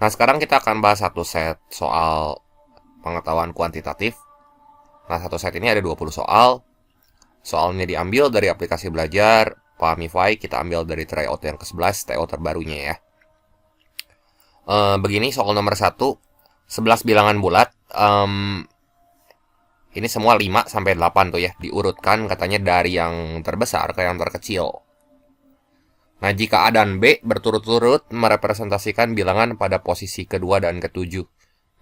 Nah, sekarang kita akan bahas satu set soal pengetahuan kuantitatif. Nah, satu set ini ada 20 soal. Soalnya diambil dari aplikasi belajar Pamify, kita ambil dari tryout yang ke-11, TO terbarunya ya. Begini soal nomor 1, 11 bilangan bulat. Ini semua 5 sampai 8 tuh ya, diurutkan katanya dari yang terbesar ke yang terkecil. Nah, jika A dan B berturut-turut merepresentasikan bilangan pada posisi kedua dan ketujuh.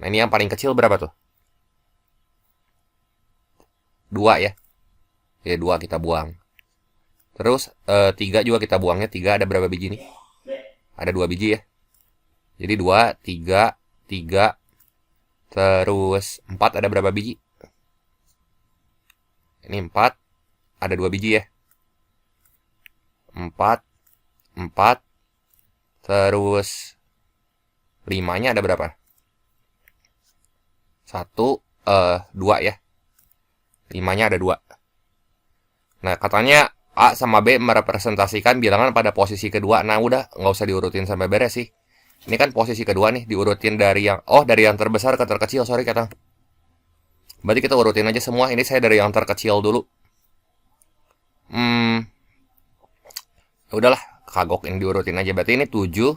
Nah, ini yang paling kecil berapa tuh? 2 ya. Ya, 2 kita buang. Terus 3 juga kita buangnya. 3 ada berapa biji nih? Ada 2 biji ya. Jadi 2, 3, 3. Terus 4 ada berapa biji? Ini 4. Ada 2 biji ya. 4, 4. Terus 5-nya ada berapa? 1, 2 ya. 5-nya ada 2. Nah, katanya A sama B merepresentasikan bilangan pada posisi kedua. Nah, udah, nggak usah diurutin sampai beres sih. Ini kan posisi kedua nih, diurutin dari yang... Oh, dari yang terbesar ke terkecil, sorry kata. Berarti kita urutin aja semua. Ini saya dari yang terkecil dulu. Ya udahlah, kagok ini diurutin aja. Berarti ini 7.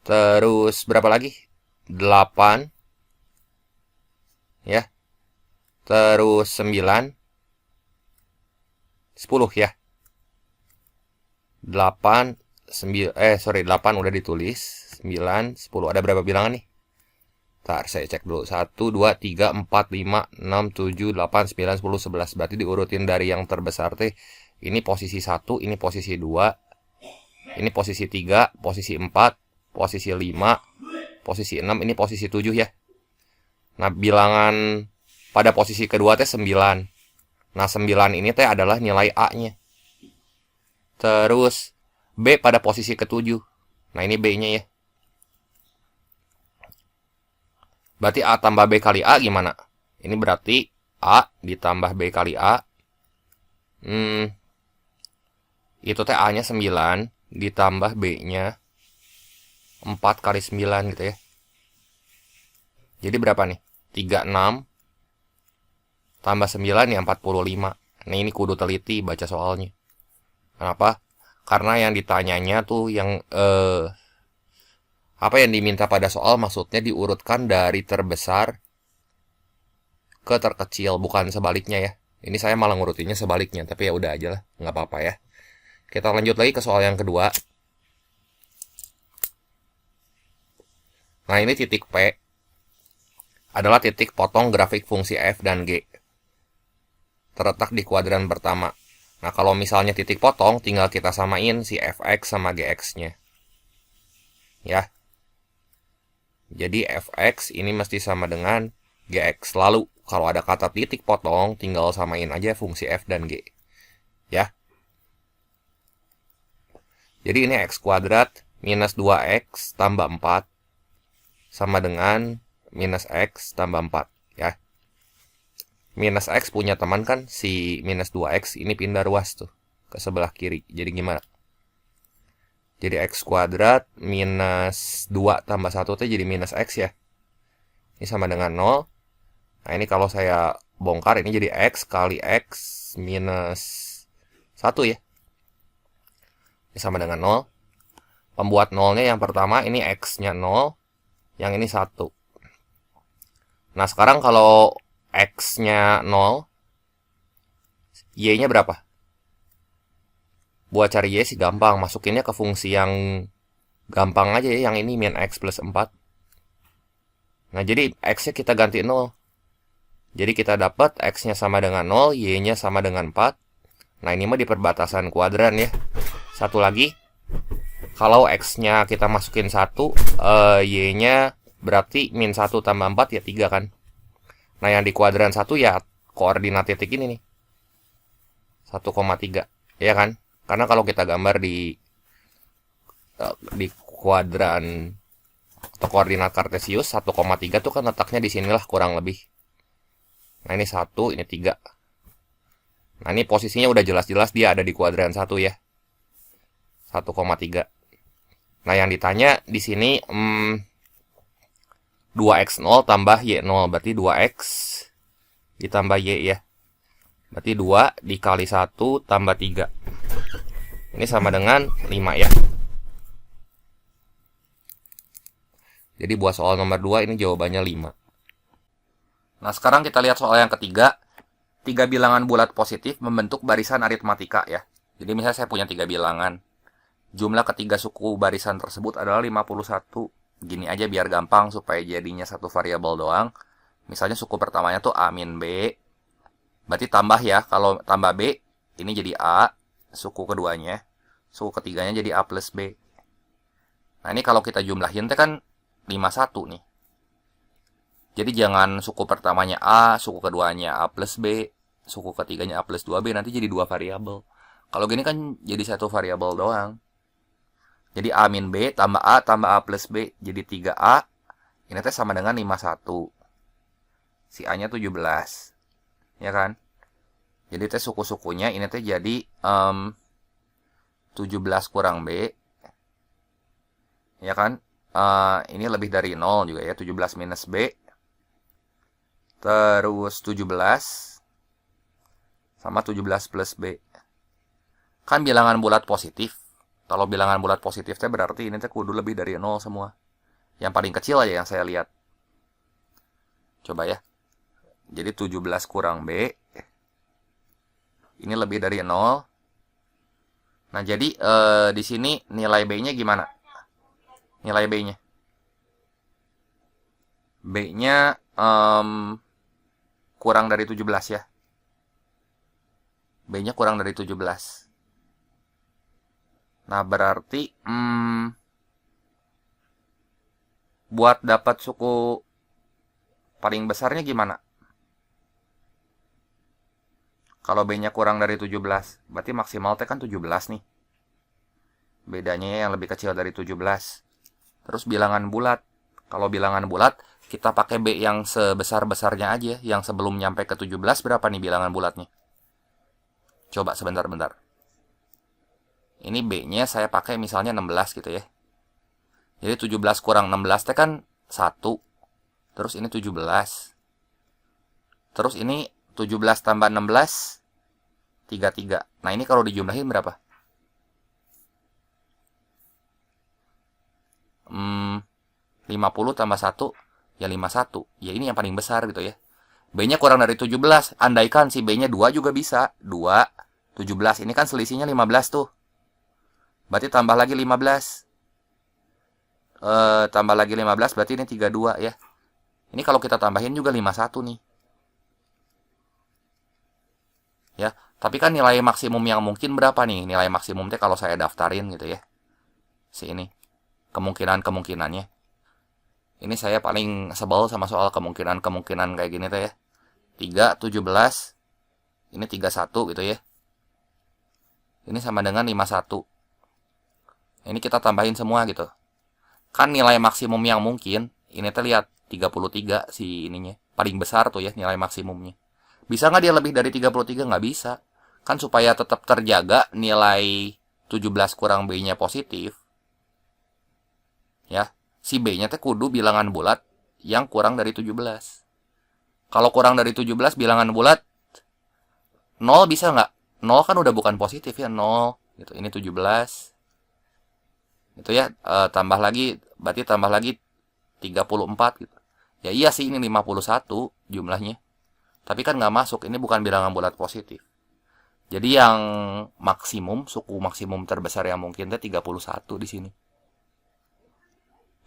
Terus berapa lagi? 8. Ya. Terus 9. 10 ya. 8, 8 udah ditulis. 9, 10. Ada berapa bilangan nih? Ntar saya cek dulu. 1, 2, 3, 4, 5, 6, 7, 8, 9, 10, 11. Berarti diurutin dari yang terbesar teh. Ini posisi 1, ini posisi 2. Ini posisi 3, posisi 4, posisi 5, posisi 6, ini posisi 7 ya. Nah, bilangan pada posisi kedua teh 9. Nah, 9 ini teh adalah nilai A-nya. Terus B pada posisi ke-7. Nah, ini B-nya ya. Berarti A tambah B kali A gimana? Ini berarti A ditambah B kali A. Itu teh A-nya 9 ditambah B-nya 4 kali 9 gitu ya. Jadi berapa nih? 36 tambah 9 ya 45. Nah, ini kudu teliti baca soalnya. Kenapa? Karena yang ditanyanya tuh yang apa yang diminta pada soal maksudnya diurutkan dari terbesar ke terkecil, bukan sebaliknya ya. Ini saya malah ngurutinnya sebaliknya, tapi ya udah aja lah, nggak apa-apa ya. Kita lanjut lagi ke soal yang kedua. Nah, ini titik P adalah titik potong grafik fungsi f dan g. Terletak di kuadran pertama. Nah, kalau misalnya titik potong, tinggal kita samain si fx sama gx-nya. Ya. Jadi fx ini mesti sama dengan gx. Lalu, kalau ada kata titik potong, tinggal samain aja fungsi f dan g. Ya. Jadi ini x kuadrat minus 2x tambah 4 sama dengan minus x tambah 4. Ya. Minus x punya teman kan, si minus 2x ini pindah ruas tuh ke sebelah kiri. Jadi gimana? Jadi x kuadrat minus 2 tambah 1 itu jadi minus x ya. Ini sama dengan 0. Nah, ini kalau saya bongkar ini jadi x kali x minus 1 ya. Ini sama dengan 0. Pembuat 0-nya yang pertama ini x-nya 0. Yang ini 1. Nah, sekarang kalau x-nya 0, y-nya berapa? Buat cari y sih gampang, masukinnya ke fungsi yang gampang aja ya, yang ini min x plus 4. Nah, jadi x-nya kita ganti 0. Jadi kita dapat x-nya sama dengan 0, y-nya sama dengan 4. Nah, ini mah di perbatasan kuadran ya. Satu lagi, kalau x-nya kita masukin 1, y-nya berarti min 1 tambah 4 ya 3 kan. Nah, yang di kuadran 1 ya koordinat titik ini nih. 1,3. Ya kan? Karena kalau kita gambar di kuadran atau koordinat kartesius 1,3 tuh kan letaknya di sinilah kurang lebih. Nah, ini 1, ini 3. Nah, ini posisinya udah jelas-jelas dia ada di kuadran 1 ya. 1,3. Nah, yang ditanya di sini 2x0 tambah y0, berarti 2x ditambah y ya. Berarti 2 dikali 1 tambah 3. Ini sama dengan 5 ya. Jadi buat soal nomor 2 ini jawabannya 5. Nah, sekarang kita lihat soal yang ketiga. 3 bilangan bulat positif membentuk barisan aritmatika ya. Jadi misalnya saya punya 3 bilangan. Jumlah ketiga suku barisan tersebut adalah 51. Gini aja biar gampang supaya jadinya satu variabel doang. Misalnya suku pertamanya tuh A min B. Berarti tambah ya. Kalau tambah B, ini jadi A. Suku keduanya. Suku ketiganya jadi A plus B. Nah, ini kalau kita jumlahin kan 51 nih. Jadi jangan suku pertamanya A, suku keduanya A plus B, suku ketiganya A plus 2B, nanti jadi 2 variabel. Kalau gini kan jadi satu variabel doang. Jadi A min B tambah A plus B, jadi 3A. Ini teh sama dengan 51. Si A-nya 17. Ya kan? Jadi teh suku-sukunya ini teh jadi 17 kurang B. Ya kan? Ini lebih dari 0 juga ya, 17 minus B. Terus 17 sama 17 plus B. Kan bilangan bulat positif. Kalau bilangan bulat positif teh berarti ini teh kudu lebih dari 0 semua. Yang paling kecil aja yang saya lihat. Coba ya. Jadi 17 kurang B. Ini lebih dari 0. Nah, jadi di sini nilai B-nya gimana? Nilai B-nya. B-nya kurang dari 17 ya. B-nya kurang dari 17. Nah, berarti buat dapat suku paling besarnya gimana? Kalau B-nya kurang dari 17, berarti maksimal T kan 17 nih. Bedanya yang lebih kecil dari 17. Terus bilangan bulat. Kalau bilangan bulat, kita pakai B yang sebesar-besarnya aja. Yang sebelum nyampe ke 17, berapa nih bilangan bulatnya? Coba sebentar-bentar. Ini B-nya saya pakai misalnya 16 gitu ya. Jadi 17 kurang 16 T kan 1. Terus ini 17. Terus ini 17 tambah 16, 33. Nah, ini kalau dijumlahin berapa? 50 tambah 1, ya 51. Ya ini yang paling besar gitu ya. B-nya kurang dari 17. Andaikan si B-nya 2 juga bisa. 2, 17. Ini kan selisihnya 15 tuh. Berarti tambah lagi 15. Tambah lagi 15, berarti ini 32 ya. Ini kalau kita tambahin juga 51 nih. Ya, tapi kan nilai maksimum yang mungkin berapa nih? Nilai maksimum teh kalau saya daftarin gitu ya. Si ini. Kemungkinan-kemungkinannya. Ini saya paling sebel sama soal kemungkinan-kemungkinan kayak gini teh ya. 3, 17. Ini 31 gitu ya. Ini sama dengan 51. Ini kita tambahin semua gitu. Kan nilai maksimum yang mungkin, ini teh lihat 33 si ininya. Paling besar tuh ya nilai maksimumnya. Bisa nggak dia lebih dari 33? Nggak bisa. Kan supaya tetap terjaga nilai 17 kurang B-nya positif. Ya, si B-nya teh kudu bilangan bulat yang kurang dari 17. Kalau kurang dari 17 bilangan bulat 0 bisa nggak? 0 kan udah bukan positif ya, 0 gitu. Ini 17. Itu ya, tambah lagi, berarti tambah lagi 34 gitu. Ya iya sih, ini 51 jumlahnya. Tapi kan nggak masuk, ini bukan bilangan bulat positif. Jadi yang maksimum, suku maksimum terbesar yang mungkin 31 di sini.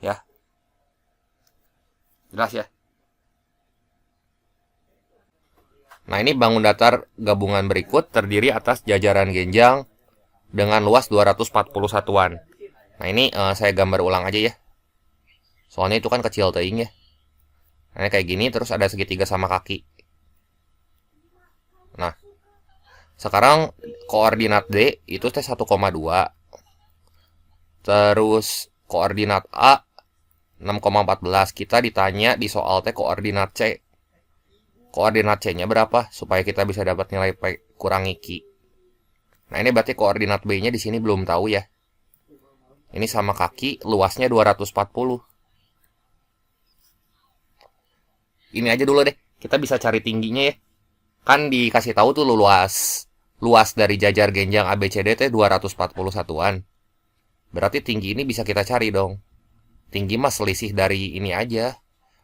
Ya. Jelas ya? Nah, ini bangun datar gabungan berikut terdiri atas jajaran genjang dengan luas 240 satuan. Nah, ini saya gambar ulang aja ya. Soalnya itu kan kecil teing ya. Nah, kayak gini terus ada segitiga sama kaki. Nah, sekarang koordinat D itu teh 1,2. Terus koordinat A 6,14. Kita ditanya di soal teh koordinat C. Koordinat C-nya berapa supaya kita bisa dapat nilai P kurangi Q. Nah, ini berarti koordinat B-nya di sini belum tahu ya. Ini sama kaki, luasnya 240. Ini aja dulu deh, kita bisa cari tingginya ya. Kan dikasih tahu tuh luas dari jajar genjang ABCD teh 240 satuan. Berarti tinggi ini bisa kita cari dong. Tinggi mah selisih dari ini aja.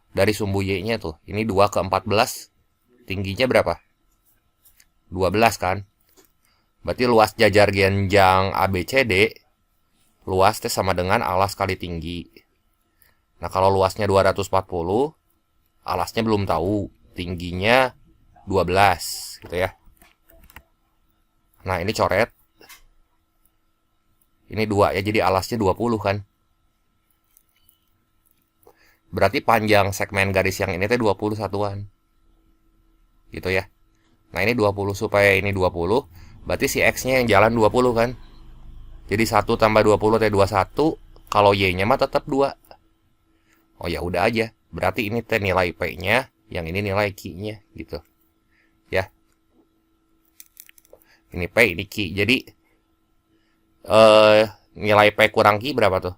Dari sumbu Y-nya tuh. Ini 2 ke 14. Tingginya berapa? 12 kan? Berarti luas jajar genjang ABCD, luas teh sama dengan alas kali tinggi. Nah, kalau luasnya 240, alasnya belum tahu. Tingginya 12 gitu ya. Nah, ini coret. Ini 2 ya, jadi alasnya 20 kan. Berarti panjang segmen garis yang ini teh 20 satuan. Gitu ya. Nah, ini 20 supaya ini 20, berarti si X-nya yang jalan 20 kan. Jadi 1 tambah 20 teh 21, kalau Y-nya mah tetap 2. Oh ya udah aja. Berarti ini teh nilai P-nya, yang ini nilai Q-nya gitu. Ya. Ini P, ini Q. Jadi nilai P kurang Q berapa tuh?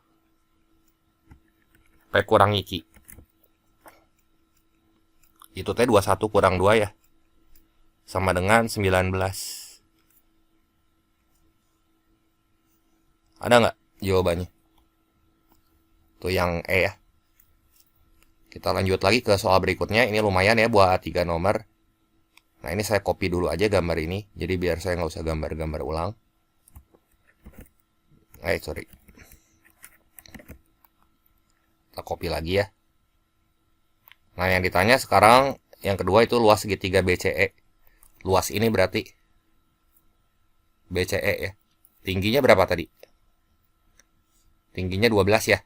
P kurang Q. Itu teh 21 kurang 2 ya. Sama dengan 19. Ada nggak jawabannya? Tuh yang E ya. Kita lanjut lagi ke soal berikutnya. Ini lumayan ya buat 3 nomor. Nah, ini saya copy dulu aja gambar ini. Jadi biar saya nggak usah gambar-gambar ulang. Sorry. Kita copy lagi ya. Nah, yang ditanya sekarang, yang kedua itu luas segitiga BCE. Luas ini berarti BCE ya. Tingginya berapa tadi? Tingginya 12 ya.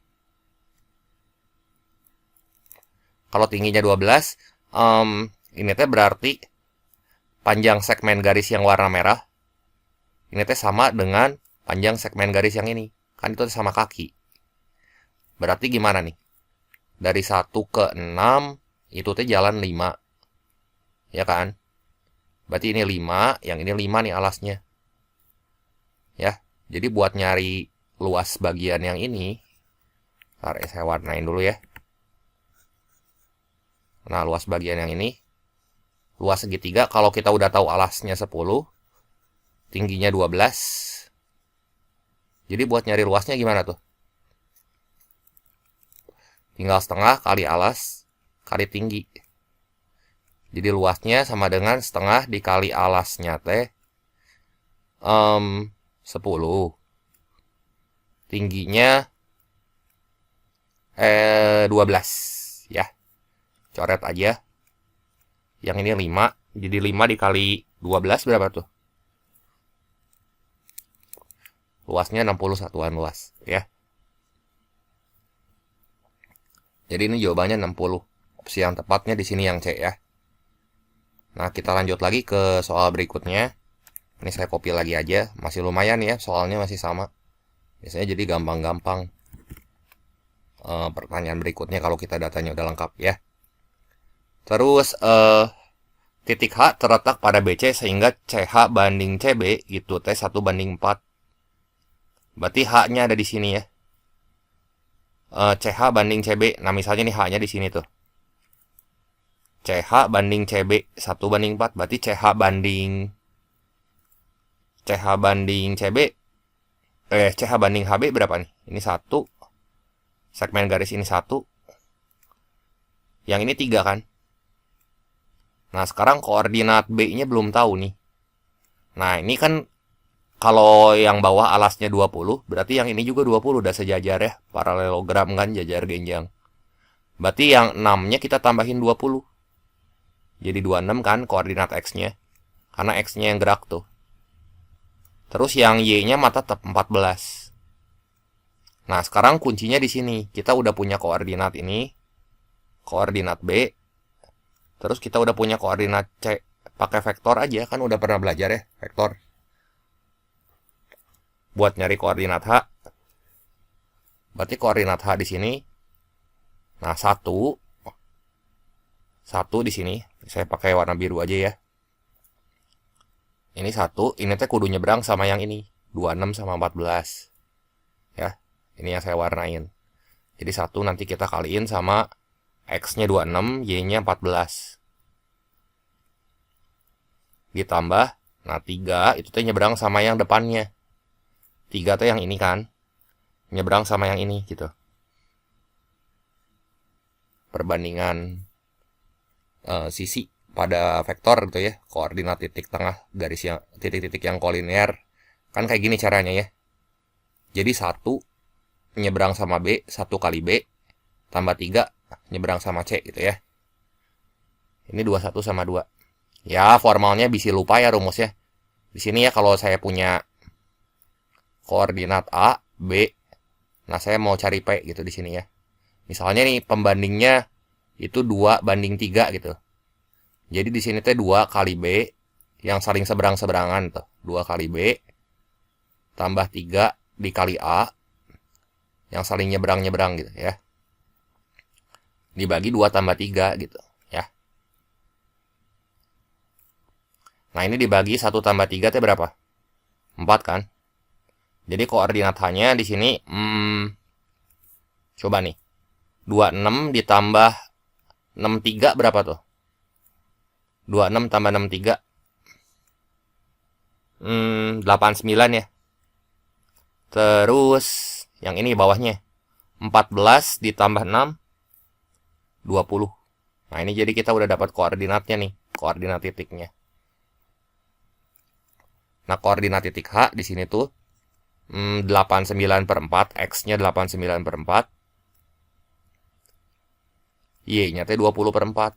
Kalau tingginya 12, ini teh berarti panjang segmen garis yang warna merah ini teh sama dengan panjang segmen garis yang ini. Kan itu sama kaki. Berarti gimana nih? Dari 1 ke 6, itu teh jalan 5. Ya kan? Berarti ini 5, yang ini 5 nih alasnya. Ya, jadi buat nyari luas bagian yang ini, saya warnain dulu ya. Nah, luas bagian yang ini, luas segitiga, kalau kita udah tahu alasnya 10, tingginya 12. Jadi buat nyari luasnya gimana tuh? Tinggal setengah kali alas kali tinggi. Jadi luasnya sama dengan setengah dikali alasnya teh 10. Tingginya 12 ya. Coret aja. Yang ini 5. Jadi 5 dikali 12 berapa tuh? Luasnya 60 satuan luas ya. Jadi ini jawabannya 60. Opsi yang tepatnya di sini yang C ya. Nah, kita lanjut lagi ke soal berikutnya. Ini saya copy lagi aja. Masih lumayan ya, soalnya masih sama. Biasanya jadi gampang-gampang. Pertanyaan berikutnya kalau kita datanya udah lengkap ya. Terus titik H terletak pada BC sehingga CH banding CB gitu teh 1 banding 4. Berarti H-nya ada di sini ya. CH banding CB. Nah, misalnya nih H-nya di sini tuh. CH banding CB 1 banding 4. Berarti CH banding CB CH banding HB berapa nih? Ini 1. Segmen garis ini 1. Yang ini 3 kan? Nah, sekarang koordinat B-nya belum tahu nih. Nah, ini kan kalau yang bawah alasnya 20, berarti yang ini juga 20 udah sejajar ya. Paralelogram kan, jajar genjang. Berarti yang 6-nya kita tambahin 20. Jadi 26 kan koordinat X-nya. Karena X-nya yang gerak tuh. Terus yang Y-nya mah tetap 14. Nah, sekarang kuncinya di sini. Kita udah punya koordinat ini. Koordinat B. Terus kita udah punya koordinat C. Pakai vektor aja, kan udah pernah belajar ya, vektor. Buat nyari koordinat H. Berarti koordinat H di sini. Nah, 1 di sini. Saya pakai warna biru aja ya. Ini 1, ini teh kudu nyebrang sama yang ini. 26 sama 14. Ya. Ini yang saya warnain. Jadi 1 nanti kita kaliin sama X-nya 26, Y-nya 14. Ditambah, nah 3 itu tuh nyebrang sama yang depannya. 3 tuh yang ini kan. Nyebrang sama yang ini gitu. Perbandingan sisi pada vektor gitu ya. Koordinat titik tengah garis yang titik-titik yang kolinear. Kan kayak gini caranya ya. Jadi 1 nyebrang sama B, 1 kali B, tambah 3 nyebrang sama C gitu ya. Ini 21 sama 2. Ya, formalnya bisa lupa ya rumusnya. Di sini ya kalau saya punya koordinat A, B, nah saya mau cari P gitu di sini ya. Misalnya nih pembandingnya itu 2 banding 3 gitu. Jadi di sini teh 2 kali B yang saling seberang-seberangan tuh. 2 kali B tambah 3 dikali A yang saling nyebrang-nyebrang gitu ya. Dibagi 2 tambah 3 gitu ya. Nah ini dibagi 1 tambah 3 itu berapa? 4 kan? Jadi koordinat H-nya di sini coba nih. 26 ditambah 63 berapa tuh? 26 tambah 63 89 ya. Terus yang ini bawahnya 14 ditambah 6 20. Nah ini jadi kita udah dapat koordinatnya nih, koordinat titiknya. Nah koordinat titik H di sini tuh 89/4, X-nya 89/4, Y-nya teh 20/4.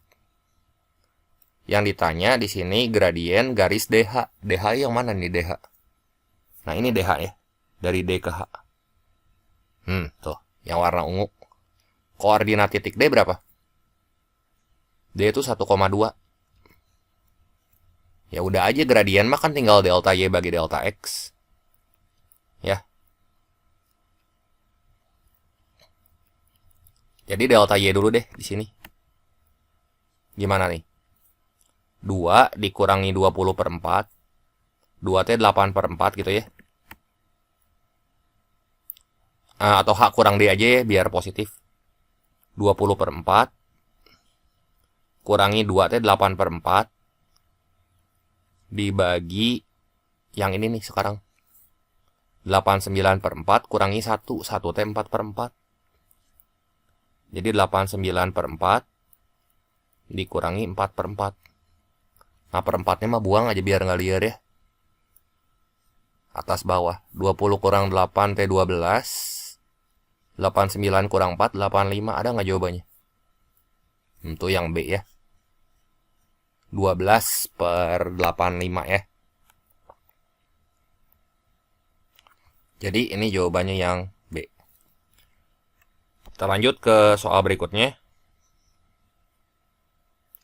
Yang ditanya di sini gradien garis DH. DH yang mana nih DH? Nah ini DH ya, dari D ke H. Tuh, yang warna ungu. Koordinat titik D berapa? D itu 1,2. Ya udah aja gradien mah kan tinggal delta Y bagi delta X. Ya. Jadi delta Y dulu deh di sini. Gimana nih? 2 dikurangi 20/4. 2 T 8/4 gitu ya. Atau H kurang D aja ya biar positif. 20/4 kurangi 2 T 8/4 dibagi yang ini nih sekarang 89/4 kurangi 1 T 4/4. Jadi 89/4 dikurangi 4/4. Nah perempatnya mah buang aja biar nggak liar ya. Atas bawah 20 kurang 8 T 12, 89 kurang 4 85. Ada nggak jawabannya? Itu yang B ya, 12/85 ya. Jadi ini jawabannya yang B. Kita lanjut ke soal berikutnya.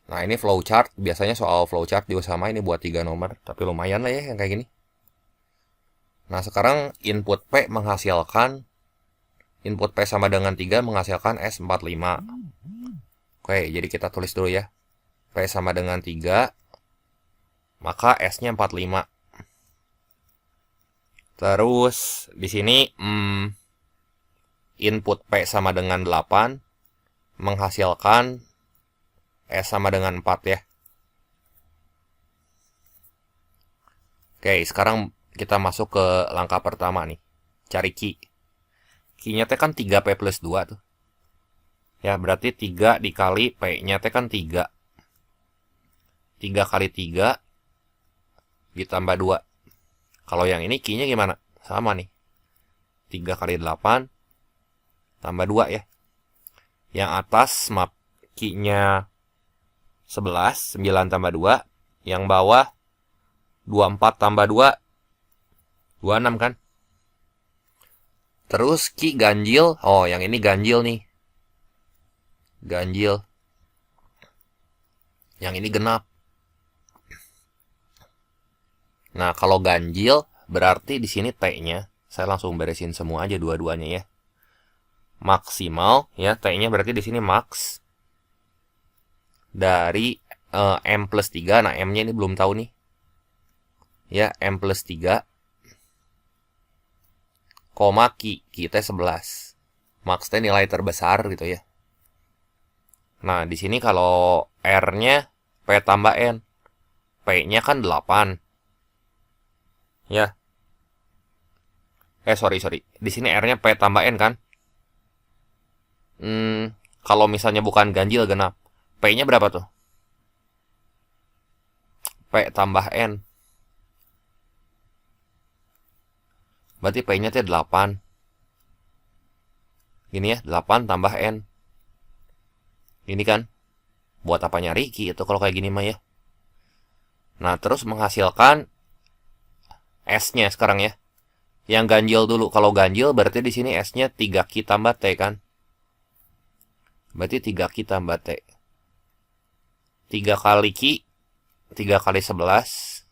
Nah ini flowchart. Biasanya soal flowchart juga sama, ini buat 3 nomor. Tapi lumayan lah ya yang kayak gini. Nah sekarang input P menghasilkan, input P sama dengan 3 menghasilkan S45. Oke, jadi kita tulis dulu ya. P sama dengan 3, maka S-nya 45. Terus di sini input P sama dengan 8 menghasilkan S sama dengan 4 ya. Oke, sekarang kita masuk ke langkah pertama nih. Cari Q. Q-nya teh kan 3P plus 2 tuh. Ya, berarti 3 dikali P-nya teh kan 3. 3 kali 3 ditambah 2. Kalau yang ini Q-nya gimana? Sama nih. 3 kali 8 tambah 2 ya. Yang atas Q-nya 11, 9 tambah 2. Yang bawah 24 tambah 2, 26 kan? Terus Q ganjil. Oh, yang ini ganjil nih. Ganjil. Yang ini genap. Nah, kalau ganjil berarti di sini T-nya, saya langsung beresin semua aja dua-duanya ya. Maksimal ya, T-nya berarti di sini max dari M plus 3. Nah, M-nya ini belum tahu nih. Ya, M plus 3 koma Ki teh 11. Max teh nilai terbesar gitu ya. Nah, di sini kalau R-nya P tambah N. P-nya kan 8. Ya. Sorry. Di sini R-nya P tambah N kan? Kalau misalnya bukan ganjil genap, P-nya berapa tuh? P tambah N. Berarti P-nya tuh 8. Gini ya, 8 tambah N. Ini kan, buat apa nyari Ki itu kalau kayak gini mah ya. Nah, terus menghasilkan S-nya sekarang ya. Yang ganjil dulu. Kalau ganjil berarti di sini S-nya 3Ki tambah T kan. Berarti 3Ki tambah T. 3 kali Ki, 3 kali 11,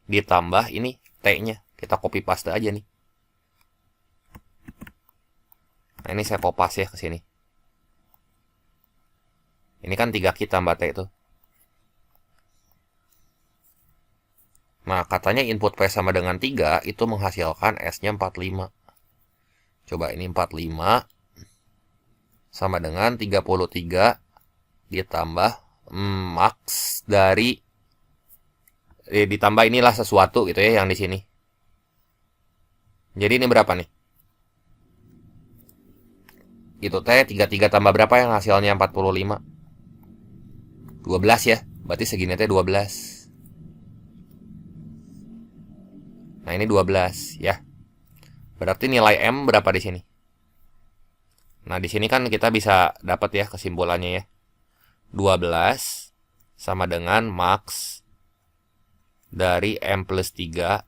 ditambah ini T-nya. Kita copy paste aja nih. Nah, ini saya copy ya ke sini. Ini kan 3Ki tambah T itu. Nah, katanya input P sama dengan 3 itu menghasilkan S-nya 45. Coba ini 45 sama dengan 33 ditambah max dari ditambah inilah sesuatu gitu ya yang di sini. Jadi ini berapa nih? Itu teh 33 tambah berapa yang hasilnya 45? 12 ya. Berarti segini teh 12. Nah, ini 12 ya. Berarti nilai M berapa di sini? Nah, di sini kan kita bisa dapat ya kesimpulannya ya. 12 sama dengan max dari M plus 3.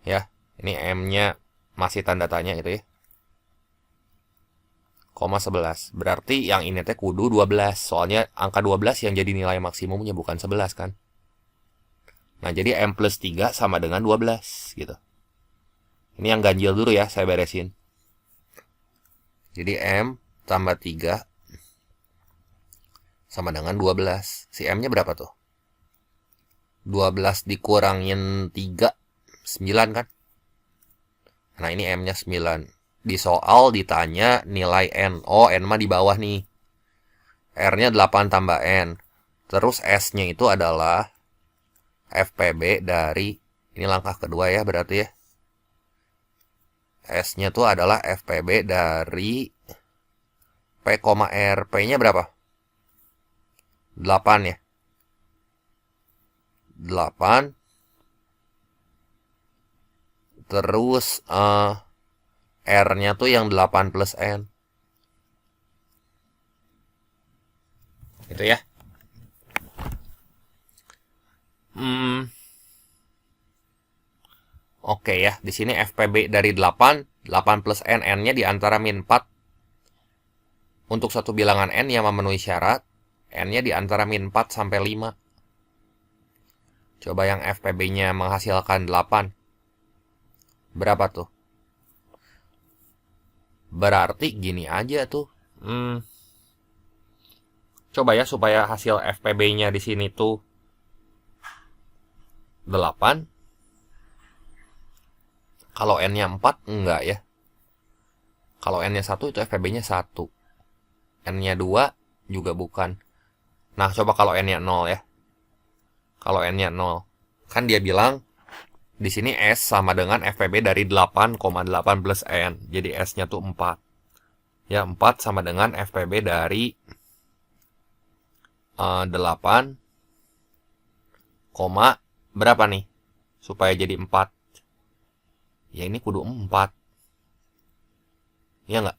Ya, ini M-nya masih tanda tanya gitu ya. 11. Berarti yang ini teh kudu 12. Soalnya angka 12 yang jadi nilai maksimumnya bukan 11 kan. Nah, jadi M plus 3 sama dengan 12 gitu. Ini yang ganjil dulu ya, saya beresin. Jadi M tambah 3 sama dengan 12. Si M-nya berapa tuh? 12 dikurangin 3, 9 kan? Nah, ini M-nya 9. Di soal ditanya nilai N. Oh, N mah di bawah nih. R-nya 8 tambah N. Terus S-nya itu adalah FPB dari, ini langkah kedua ya berarti ya. S-nya itu adalah FPB dari P, R. P-nya berapa? 8 ya. 8. Terus R-nya tuh yang 8 plus N. Itu ya. Oke ya, di sini FPB dari 8 plus N, N-nya di antara min 4. Untuk satu bilangan N yang memenuhi syarat, N-nya di antara min 4 sampai 5. Coba yang FPB-nya menghasilkan 8. Berapa tuh? Berarti gini aja tuh. Coba ya supaya hasil FPB-nya di sini tuh 8. Kalau N-nya 4 enggak ya. Kalau N-nya 1 itu FPB-nya 1. N-nya 2 juga bukan. Nah, coba kalau N-nya 0 ya. Kalau N-nya 0, kan dia bilang di sini S sama dengan FPB dari 8,8 plus N. Jadi S-nya tuh 4. Ya, 4 sama dengan FPB dari 8, berapa nih? Supaya jadi 4. Ya, ini kudu 4. Ya nggak?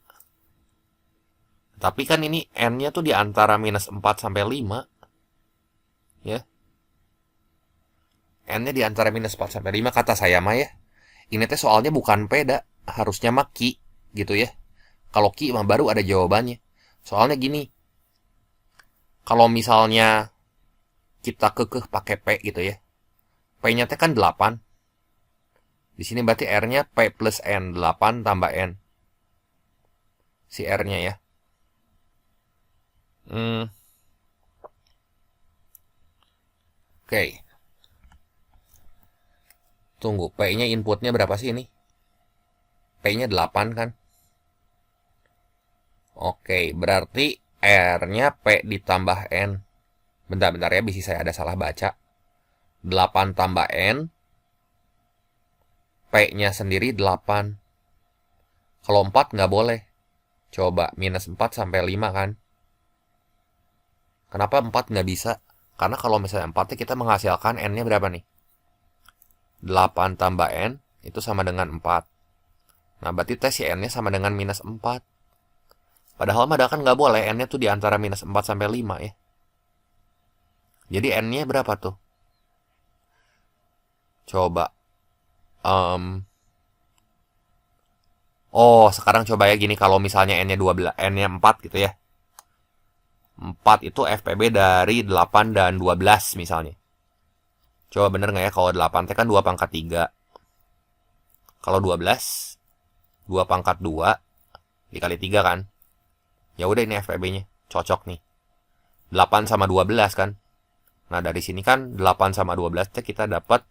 Tapi kan ini N-nya tuh di antara minus 4 sampai 5. Ya. N-nya di antara minus 4 sampai 5 kata saya mah ya. Ini teh soalnya bukan peda, harusnya mah Ki gitu ya. Kalau Ki mah baru ada jawabannya. Soalnya gini. Kalau misalnya kita kekeh pakai P gitu ya. P-nya teh kan 8. Di sini berarti R-nya P plus N, 8 tambah N. Si R-nya ya. Oke. Tunggu, P-nya inputnya berapa sih ini? P-nya 8 kan. Oke, berarti R-nya P ditambah N. Bentar-bentar ya, bisa saya ada salah baca. 8 tambah N, P-nya sendiri 8. Kalau 4 nggak boleh. Coba, minus 4 sampai 5 kan. Kenapa 4 nggak bisa? Karena kalau misalnya 4 kita menghasilkan N-nya berapa nih? 8 tambah N, itu sama dengan 4. Nah, berarti tes si N-nya sama dengan minus 4. Padahal mah kan nggak boleh, N-nya tuh di antara minus 4 sampai 5 ya. Jadi N-nya berapa tuh? Coba. Oh, sekarang coba ya gini, kalau misalnya N-nya 12, N-nya 4 gitu ya. 4 itu FPB dari 8 dan 12 misalnya. Coba bener nggak ya, kalau 8 T kan 2 pangkat 3. Kalau 12, 2 pangkat 2 dikali 3 kan. Ya udah, ini FPB-nya. Cocok nih. 8 sama 12 kan. Nah, dari sini kan 8 sama 12 T kita dapat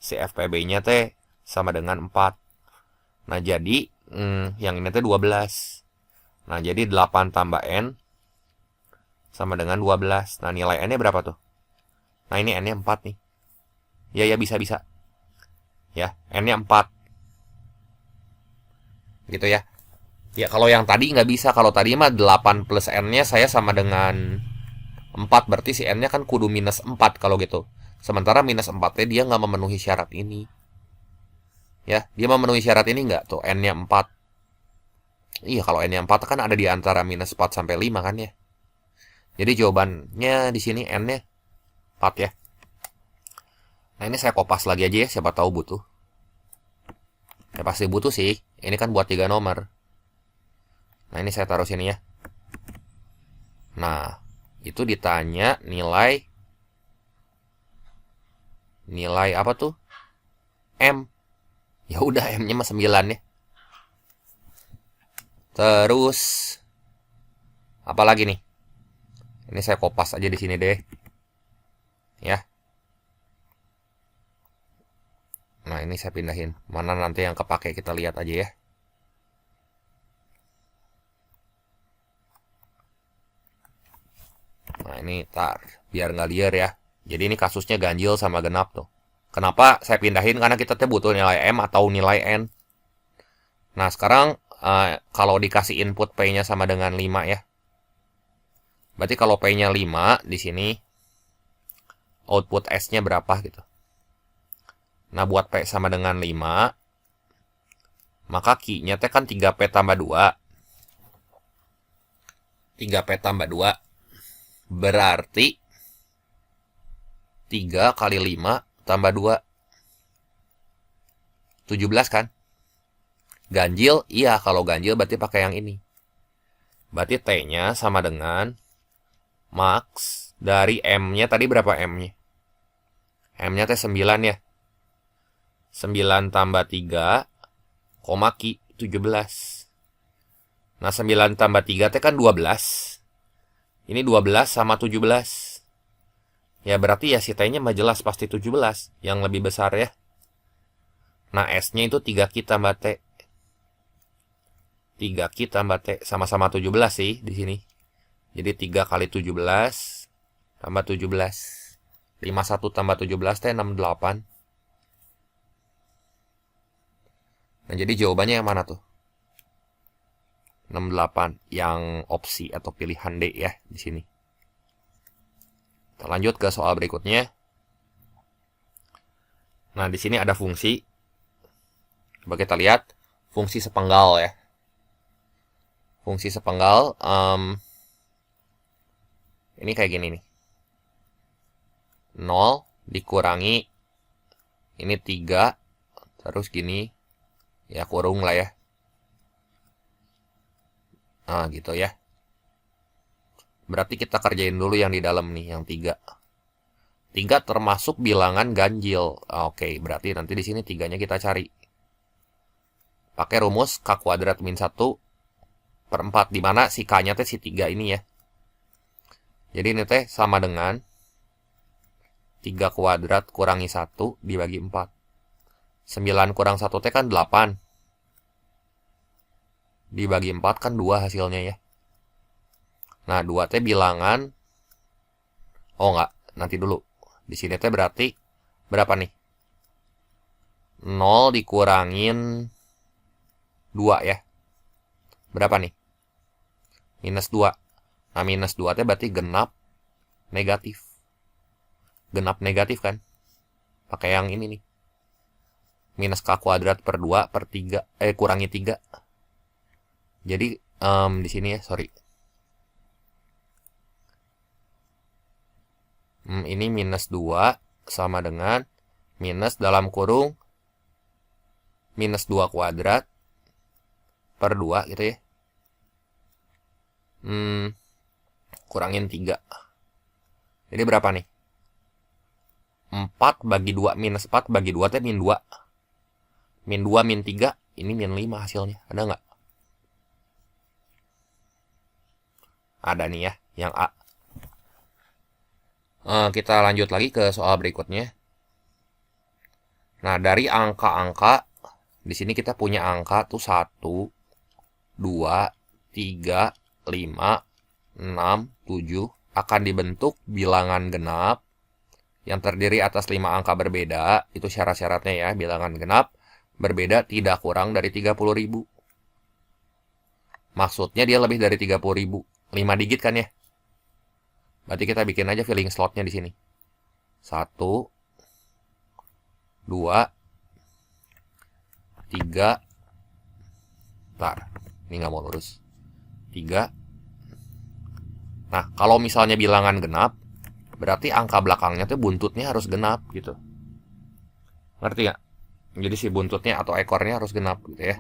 si FPB-nya T sama dengan 4. Nah, jadi yang ini T 12. Nah, jadi 8 tambah N sama dengan 12. Nah, nilai N-nya berapa tuh? Nah, ini N-nya 4 nih. Ya, bisa. Ya, N-nya 4. Gitu ya. Ya, kalau yang tadi nggak bisa. Kalau tadi mah 8 plus N-nya saya sama dengan 4. Berarti si N-nya kan kudu minus 4 kalau gitu. Sementara minus 4-nya dia nggak memenuhi syarat ini. Ya, dia memenuhi syarat ini nggak tuh? N-nya 4. Iya, kalau N-nya 4 kan ada di antara minus 4 sampai 5 kan ya. Jadi jawabannya di sini N-nya 4 ya. Nah, ini saya kopas lagi aja ya, siapa tahu butuh. Ya pasti butuh sih. Ini kan buat 3 nomor. Nah, ini saya taruh sini ya. Nah, itu ditanya nilai apa tuh? M. Ya udah, M-nya mah 9 ya. Terus apa lagi nih? Ini saya kopas aja di sini deh. Ya. Nah, ini saya pindahin. Mana nanti yang kepake kita lihat aja ya. Nah, ini tar, biar nggak liar ya. Jadi ini kasusnya ganjil sama genap tuh. Kenapa saya pindahin? Karena kita tuh butuh nilai M atau nilai N. Nah, sekarang kalau dikasih input P-nya sama dengan 5 ya. Berarti kalau P-nya 5 di sini output S-nya berapa gitu. Nah, buat P sama dengan 5, maka Q-nya kan 3P tambah 2. 3P tambah 2 berarti 3 kali 5 tambah 2. 17 kan? Ganjil? Iya, kalau ganjil berarti pakai yang ini. Berarti T-nya sama dengan max dari M-nya tadi berapa M-nya? M-nya T 9 ya. 9 tambah 3, koma Q 17. Nah, 9 tambah 3 T kan 12. Ini 12 sama 17. Ya berarti ya si T-nya mah jelas pasti 17. Yang lebih besar ya. Nah, S-nya itu 3Q tambah T. 3Q tambah T. Sama-sama 17 sih di sini. Jadi 3 kali 17 tambah 17. 51 tambah 17 T 68. Nah, jadi jawabannya yang mana tuh? 68, yang opsi atau pilihan D ya di sini. Kita lanjut ke soal berikutnya. Nah, di sini ada fungsi. Coba kita lihat fungsi sepenggal ya. Fungsi sepenggal ini kayak gini nih. 0 dikurangi ini 3 terus gini. Ya kurung lah ya. Nah, gitu ya. Berarti kita kerjain dulu yang di dalam nih, yang 3. 3 termasuk bilangan ganjil. Oke, berarti nanti di sini 3-nya kita cari. Pakai rumus K kuadrat min 1 per 4. Dimana si K-nya teh si 3 ini ya. Jadi ini teh sama dengan 3 kuadrat kurangi 1 dibagi 4. 9 kurang 1 teh kan 8. Dibagi 4 kan 2 hasilnya ya. Nah, 2 teh bilangan. Oh enggak, nanti dulu. Di sini teh berarti berapa nih? 0 dikurangin 2 ya. Berapa nih? Minus 2. Nah, minus 2 teh berarti genap negatif. Genap negatif kan? Pakai yang ini nih. Minus k kuadrat per 2 per 3. Kurangi 3. Jadi, di sini ya, sorry. Ini minus 2 sama dengan minus dalam kurung minus 2 kuadrat per 2 gitu ya. Kurangin 3. Jadi berapa nih? 4 bagi 2 minus 4 bagi 2 teh min 2. Min 2 min 3, ini min 5 hasilnya. Ada nggak? Ada nih ya, yang A. Kita lanjut lagi ke soal berikutnya. Nah, dari angka-angka, di sini kita punya angka tuh 1, 2, 3, 5, 6, 7 akan dibentuk bilangan genap yang terdiri atas 5 angka berbeda. Itu syarat-syaratnya ya, bilangan genap berbeda tidak kurang dari 30.000. Maksudnya dia lebih dari 30.000. 5 digit kan ya? Berarti kita bikin aja filling slotnya di sini. 1, 2, 3. Bentar, ini nggak mau lurus. 3. Nah, kalau misalnya bilangan genap, berarti angka belakangnya tuh buntutnya harus genap gitu. Ngerti nggak? Jadi si buntutnya atau ekornya harus genap gitu ya.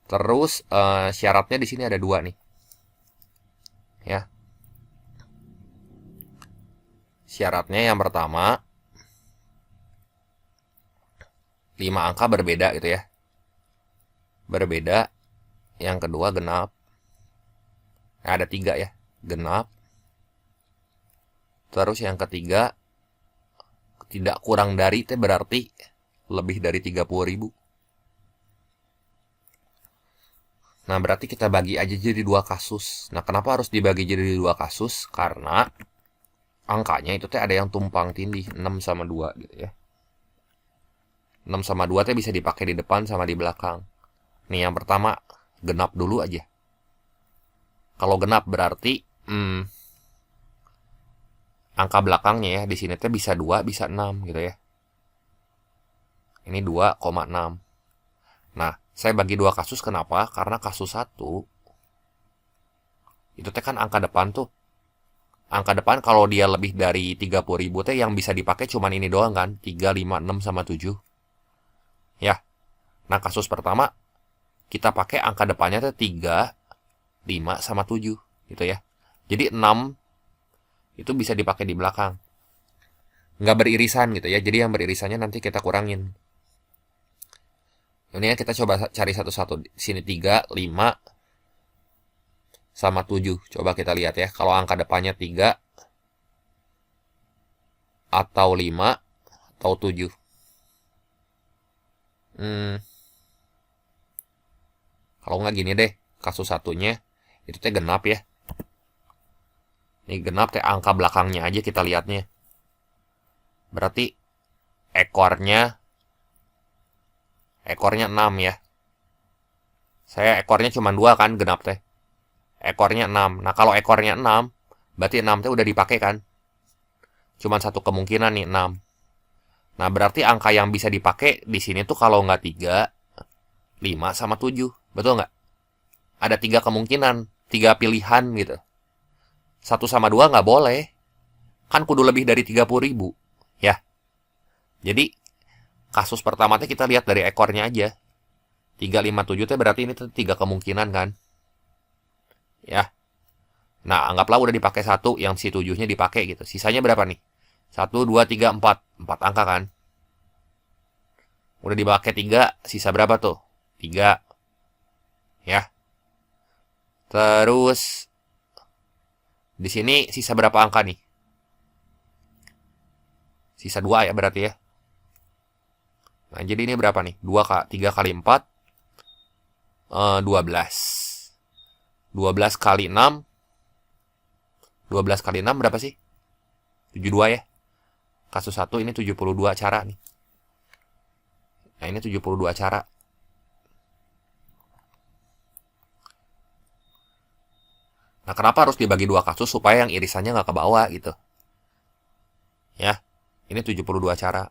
Terus syaratnya di sini ada 2 nih. Ya. Syaratnya yang pertama 5 angka berbeda gitu ya. Berbeda. Yang kedua genap. Nah, ada 3 ya. Genap. Terus yang ketiga tidak kurang dari itu berarti lebih dari 30.000. Nah, berarti kita bagi aja jadi 2 kasus. Nah, kenapa harus dibagi jadi 2 kasus? Karena angkanya itu teh ada yang tumpang tindih, 6 sama 2 gitu ya. 6 sama 2 teh bisa dipakai di depan sama di belakang. Nih, yang pertama genap dulu aja. Kalau genap berarti angka belakangnya ya di sini teh bisa 2, bisa 6 gitu ya. Ini 2,6. Nah, saya bagi 2 kasus kenapa? Karena kasus 1 itu teh kan angka depan tuh. Angka depan kalau dia lebih dari 30.000 teh yang bisa dipakai cuman ini doang kan. 3, 5, 6 sama 7. Ya. Nah, kasus pertama kita pakai angka depannya tuh 3, 5 sama 7 gitu ya. Jadi 6 itu bisa dipakai di belakang. Nggak beririsan gitu ya. Jadi yang beririsannya nanti kita kurangin. Ini ya kita coba cari satu-satu. Sini 3, 5, sama 7. Coba kita lihat ya. Kalau angka depannya 3, atau 5, atau 7. Kalau nggak gini deh. Kasus satunya, itu teh genap ya. Ini genap teh angka belakangnya aja kita lihatnya. Berarti ekornya 6 ya. Saya ekornya cuma 2 kan genap teh. Ekornya 6. Nah, kalau ekornya 6, berarti 6 teh udah dipakai kan. Cuman satu kemungkinan nih 6. Nah, berarti angka yang bisa dipakai di sini tuh kalau nggak 3, 5 sama 7. Betul nggak? Ada 3 kemungkinan, 3 pilihan gitu. 1 sama 2 nggak boleh. Kan kudu lebih dari 30.000. Ya. Jadi, kasus pertama teh kita lihat dari ekornya aja. 3, 5, 7 teh berarti ini tuh 3 kemungkinan kan. Ya. Nah, anggaplah udah dipakai 1, yang si 7-nya dipakai gitu. Sisanya berapa nih? 1, 2, 3, 4. 4 angka kan. Udah dipakai 3, sisa berapa tuh? 3. Ya. Terus di sini sisa berapa angka nih? Sisa 2 ya berarti ya. Nah, jadi ini berapa nih? 3 kali 4, 12. 12 kali 6, 12 kali 6 berapa sih? 72 ya. Kasus 1 ini 72 cara nih. Nah, ini 72 cara. Nah, kenapa harus dibagi 2 kasus? Supaya yang irisannya nggak ke bawah gitu. Ya, ini 72 cara.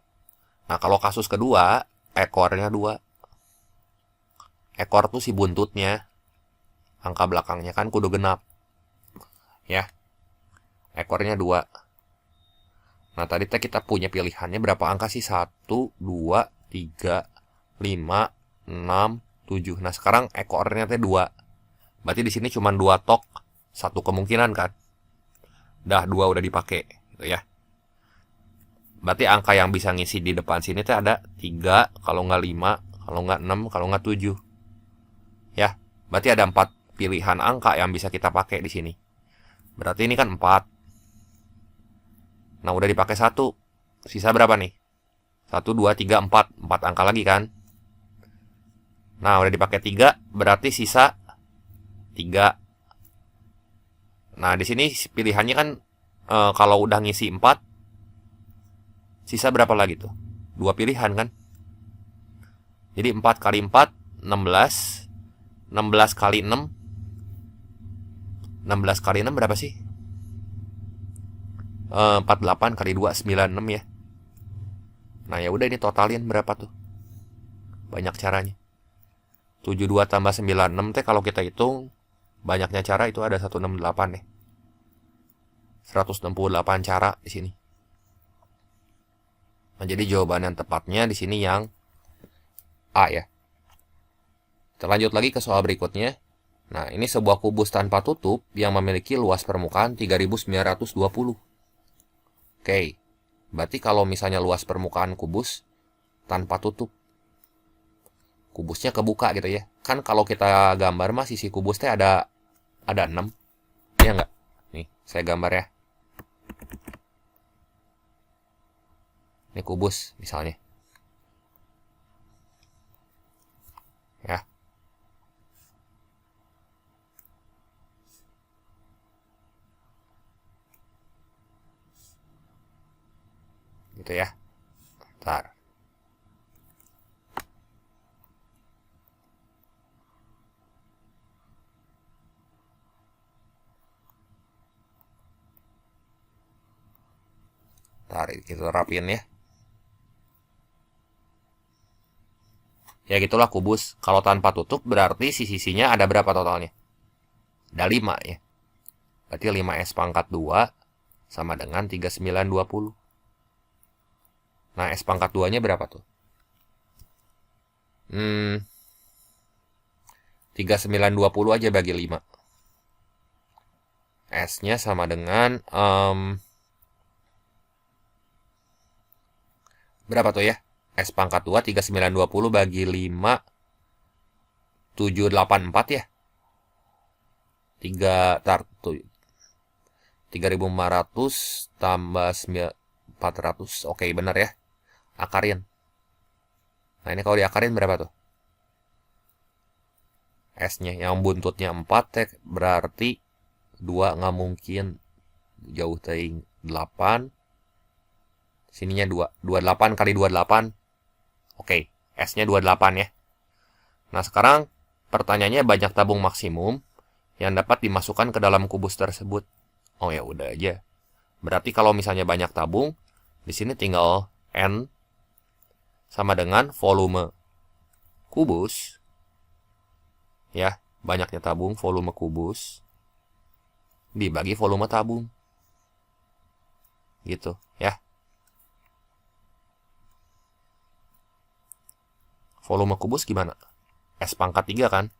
Nah, kalau kasus kedua, ekornya 2. Ekor tuh si buntutnya. Angka belakangnya kan kudu genap. Ya, ekornya 2. Nah, tadi kita punya pilihannya berapa angka sih? 1, 2, 3, 5, 6, 7. Nah, sekarang ekornya teh 2. Berarti di sini cuma 2 tok. Satu kemungkinan kan. Dah 2 udah dipakai gitu ya. Berarti angka yang bisa ngisi di depan sini teh ada 3, kalau nggak 5, kalau nggak 6, kalau nggak 7. Ya, berarti ada 4 pilihan angka yang bisa kita pakai di sini. Berarti ini kan 4. Nah, udah dipakai 1. Sisa berapa nih? 1, 2, 3, 4. 4 angka lagi kan? Nah, udah dipakai 3, berarti sisa 3. Nah, di sini pilihannya kan kalau udah ngisi 4, sisa berapa lagi tuh? 2 pilihan kan? Jadi 4 kali 4, 16. 16 kali 6. 16 kali 6 berapa sih? 48 kali 2, 96 ya. Nah, ya udah ini totalin berapa tuh? Banyak caranya. 72 tambah 96 teh kalau kita hitung banyaknya cara itu ada 168 ya. 168 cara di sini. Nah, jadi jawaban yang tepatnya di sini yang A ya. Kita lanjut lagi ke soal berikutnya. Nah, ini sebuah kubus tanpa tutup yang memiliki luas permukaan 3920. Oke. Berarti kalau misalnya luas permukaan kubus tanpa tutup, kubusnya kebuka gitu ya. Kan kalau kita gambar mah sisi kubus teh ada 6. Iya nggak? Nih, saya gambar ya. Ini kubus misalnya. Ya. Gitu ya. Ntar. Ntar kita rapiin ya. Ya gitulah kubus. Kalau tanpa tutup berarti sisi-sisinya ada berapa totalnya? Ada 5 ya. Berarti 5S pangkat 2 sama dengan 3920. Nah, S pangkat 2-nya berapa tuh? 3920 aja bagi 5. S-nya sama dengan berapa tuh ya? S pangkat 2, 3920 bagi 5, 784 ya? 3.500 tambah 400. Oke, bener ya. Akarin. Nah, ini kalau diakarin berapa tuh? S-nya yang buntutnya 4 ya, berarti 2 nggak mungkin. Jauh teuing 8. Sininya 2. 28 kali 28. Oke, S-nya 28 ya. Nah, sekarang pertanyaannya banyak tabung maksimum yang dapat dimasukkan ke dalam kubus tersebut. Oh ya udah aja. Berarti kalau misalnya banyak tabung, di sini tinggal N sama dengan volume kubus. Ya, banyaknya tabung, volume kubus dibagi volume tabung. Gitu, ya. Volume kubus gimana? S pangkat 3 kan?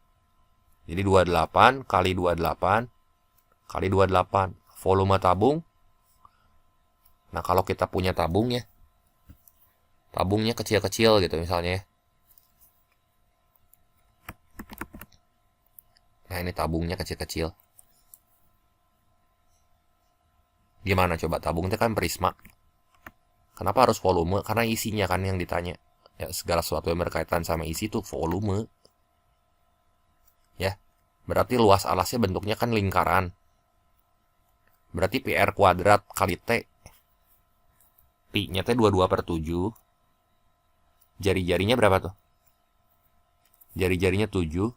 Jadi 28 kali 28 kali 28. Volume tabung. Nah, kalau kita punya tabung ya, tabungnya kecil-kecil gitu misalnya ya. Nah, ini tabungnya kecil-kecil. Gimana coba? Tabungnya kan prisma. Kenapa harus volume? Karena isinya kan yang ditanya. Ya, segala sesuatu yang berkaitan sama isi itu volume. Ya, berarti luas alasnya bentuknya kan lingkaran. Berarti PR kuadrat kali T. Pi-nya T 22/7. Jari-jarinya berapa tuh? Jari-jarinya 7.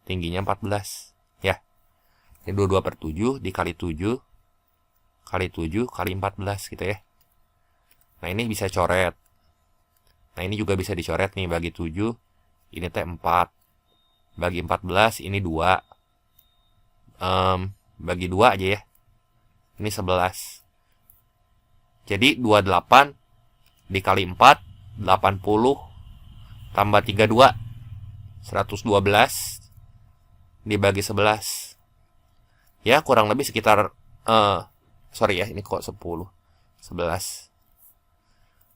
Tingginya 14. Ya, ini 22/7 dikali 7. Kali 7 kali 14 gitu ya. Nah, ini bisa coret. Nah, ini juga bisa dicoret nih, bagi 7. Ini T 4. Bagi 14, ini 2. Bagi 2 aja ya. Ini 11. Jadi 28 dikali 4, 80. Tambah 32, 112. Dibagi 11. Ya, kurang lebih sekitar... sorry ya, ini kok 10. 11.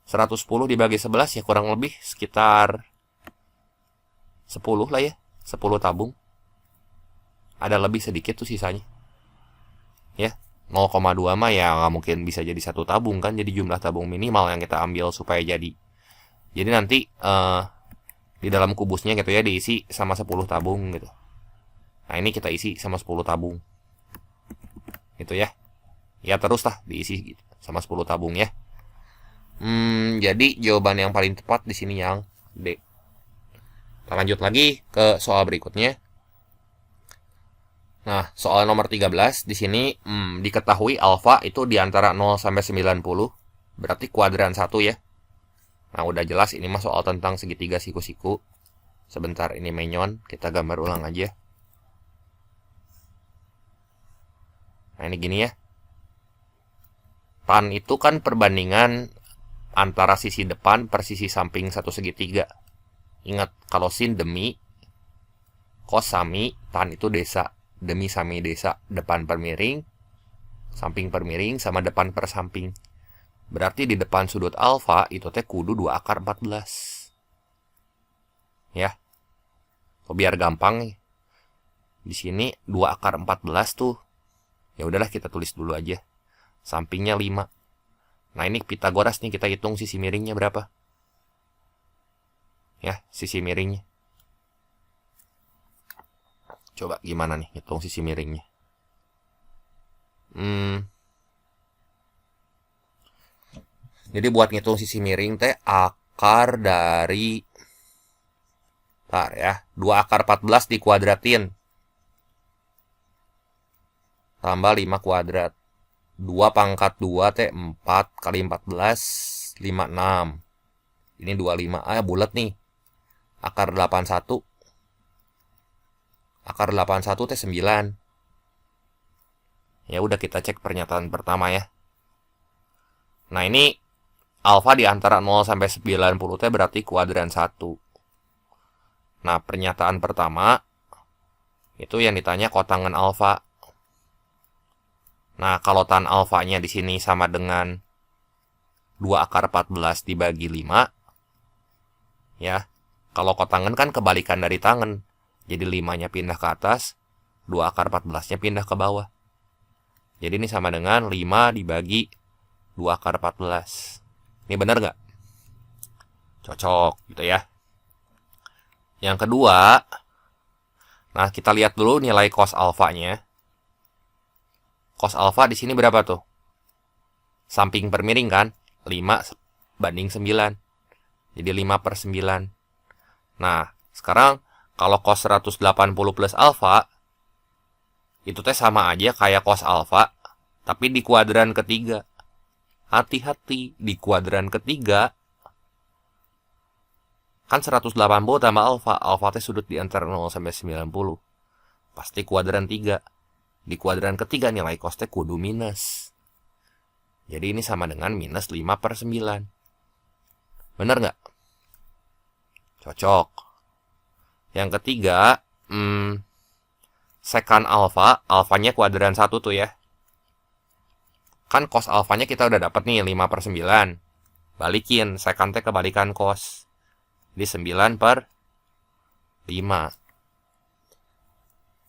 110 dibagi 11 ya kurang lebih sekitar 10 lah ya. 10 tabung. Ada lebih sedikit tuh sisanya. Ya, 0,2 mah ya nggak mungkin bisa jadi 1 tabung kan. Jadi jumlah tabung minimal yang kita ambil supaya jadi. Jadi nanti di dalam kubusnya gitu ya diisi sama 10 tabung gitu. Nah, ini kita isi sama 10 tabung. Gitu ya. Ya terus lah diisi gitu, sama 10 tabung ya. Jadi jawaban yang paling tepat di sini yang D. Kita lanjut lagi ke soal berikutnya. Nah, soal nomor 13 di sini diketahui alfa itu di antara 0 sampai 90. Berarti kuadran 1 ya. Nah, udah jelas ini mah soal tentang segitiga siku-siku. Sebentar ini menyon, kita gambar ulang aja. Nah, ini gini ya. Tan itu kan perbandingan antara sisi depan per sisi samping satu segitiga. Ingat, kalau sin demi, cos sami, tan itu desa. Demi sami desa, depan per miring, samping per miring, sama depan per samping. Berarti di depan sudut alfa itu teh kudu 2 akar 14. Ya. Biar gampang nih. Di sini 2 akar 14 tuh. Ya udahlah kita tulis dulu aja. Sampingnya 5. Nah, ini Pitagoras nih, kita hitung sisi miringnya berapa. Ya, sisi miringnya. Coba gimana nih hitung sisi miringnya. Jadi buat ngitung sisi miring teh akar dari ya, 2 akar 14 dikuadratin. Tambah 5 kuadrat. 2 pangkat 2 teh 4 kali 14, 56. Ini 25. Bulat nih. Akar 81. Akar 81 teh 9. Ya udah kita cek pernyataan pertama ya. Nah, ini alfa di antara 0 sampai 90 teh berarti kuadran 1. Nah, pernyataan pertama itu yang ditanya kotangan alfa. Nah, kalau tan alfanya di sini sama dengan 2 akar 14 dibagi 5. Ya. Kalau kotangan kan kebalikan dari tangan. Jadi 5-nya pindah ke atas, 2 akar 14-nya pindah ke bawah. Jadi ini sama dengan 5 dibagi 2 akar 14. Ini benar nggak? Cocok gitu ya. Yang kedua, nah kita lihat dulu nilai cos alfanya. Cos alfa di sini berapa tuh? Samping per miring kan? 5 banding 9. Jadi 5/9. Nah, sekarang kalau cos 180 plus alfa, itu teh sama aja kayak cos alfa, tapi di kuadran ketiga. Hati-hati, di kuadran ketiga, kan 180 tambah alfa. Alfa teh sudut di antara 0 sampai 90. Pasti kuadran 3. Di kuadran ketiga nilai cos teh kudu minus. Jadi ini sama dengan minus 5/9. Bener nggak? Cocok. Yang ketiga, sekan alfa, alfanya kuadran 1 tuh ya. Kan cos alfanya kita udah dapat nih 5/9. Balikin, sekan teh kebalikan cos. Jadi 9/5.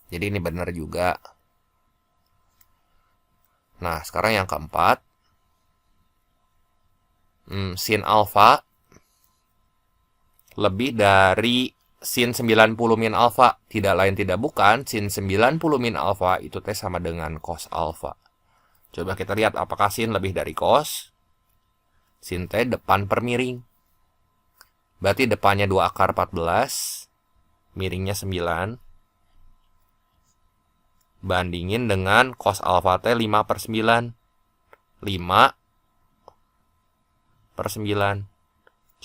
Jadi ini bener juga. Nah, sekarang yang keempat. Sin alfa lebih dari sin 90 min alfa. Tidak lain tidak bukan, sin 90 min alfa itu T sama dengan cos alfa. Coba kita lihat apakah sin lebih dari cos. Sin T depan per miring. Berarti depannya 2 akar 14, miringnya 9. Bandingin dengan cos alfa T 5 per 9. 5 per 9.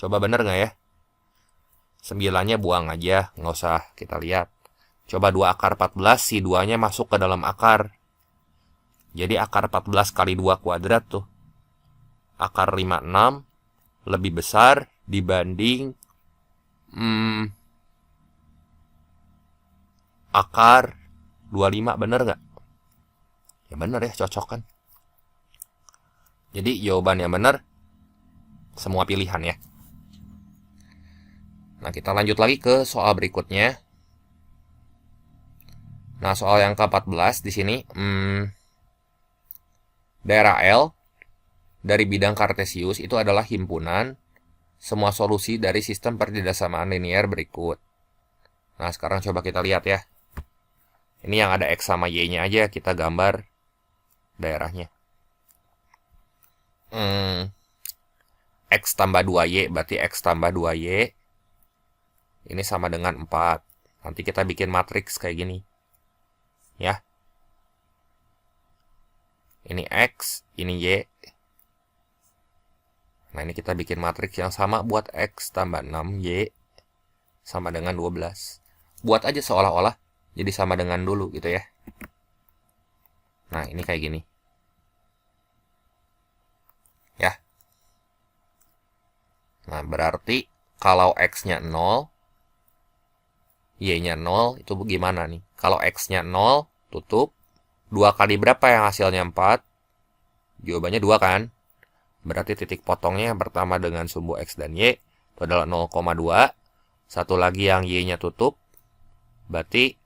Coba bener nggak ya? 9-nya buang aja, nggak usah kita lihat. Coba 2 akar 14, si 2-nya masuk ke dalam akar. Jadi akar 14 kali 2 kuadrat tuh. Akar 56 lebih besar dibanding akar 25, bener nggak? Ya bener ya, cocok kan? Jadi jawaban yang bener semua pilihan ya. Nah, kita lanjut lagi ke soal berikutnya. Nah, soal yang ke-14 di sini, daerah L dari bidang kartesius itu adalah himpunan semua solusi dari sistem perjedasamaan linear berikut. Nah, sekarang coba kita lihat ya. Ini yang ada X sama Y-nya aja, kita gambar daerahnya. X tambah 2Y, berarti X tambah 2Y. Ini sama dengan 4. Nanti kita bikin matriks kayak gini. Ya. Ini X, ini Y. Nah, ini kita bikin matriks yang sama buat X tambah 6Y sama dengan 12. Buat aja seolah-olah jadi sama dengan dulu gitu ya. Nah, ini kayak gini. Ya. Nah, berarti kalau X-nya 0, Y-nya 0, itu gimana nih? Kalau X-nya 0, tutup. 2 kali berapa yang hasilnya 4? Jawabannya 2 kan? Berarti titik potongnya yang pertama dengan sumbu X dan Y itu adalah 0,2. Satu lagi yang Y-nya tutup. Berarti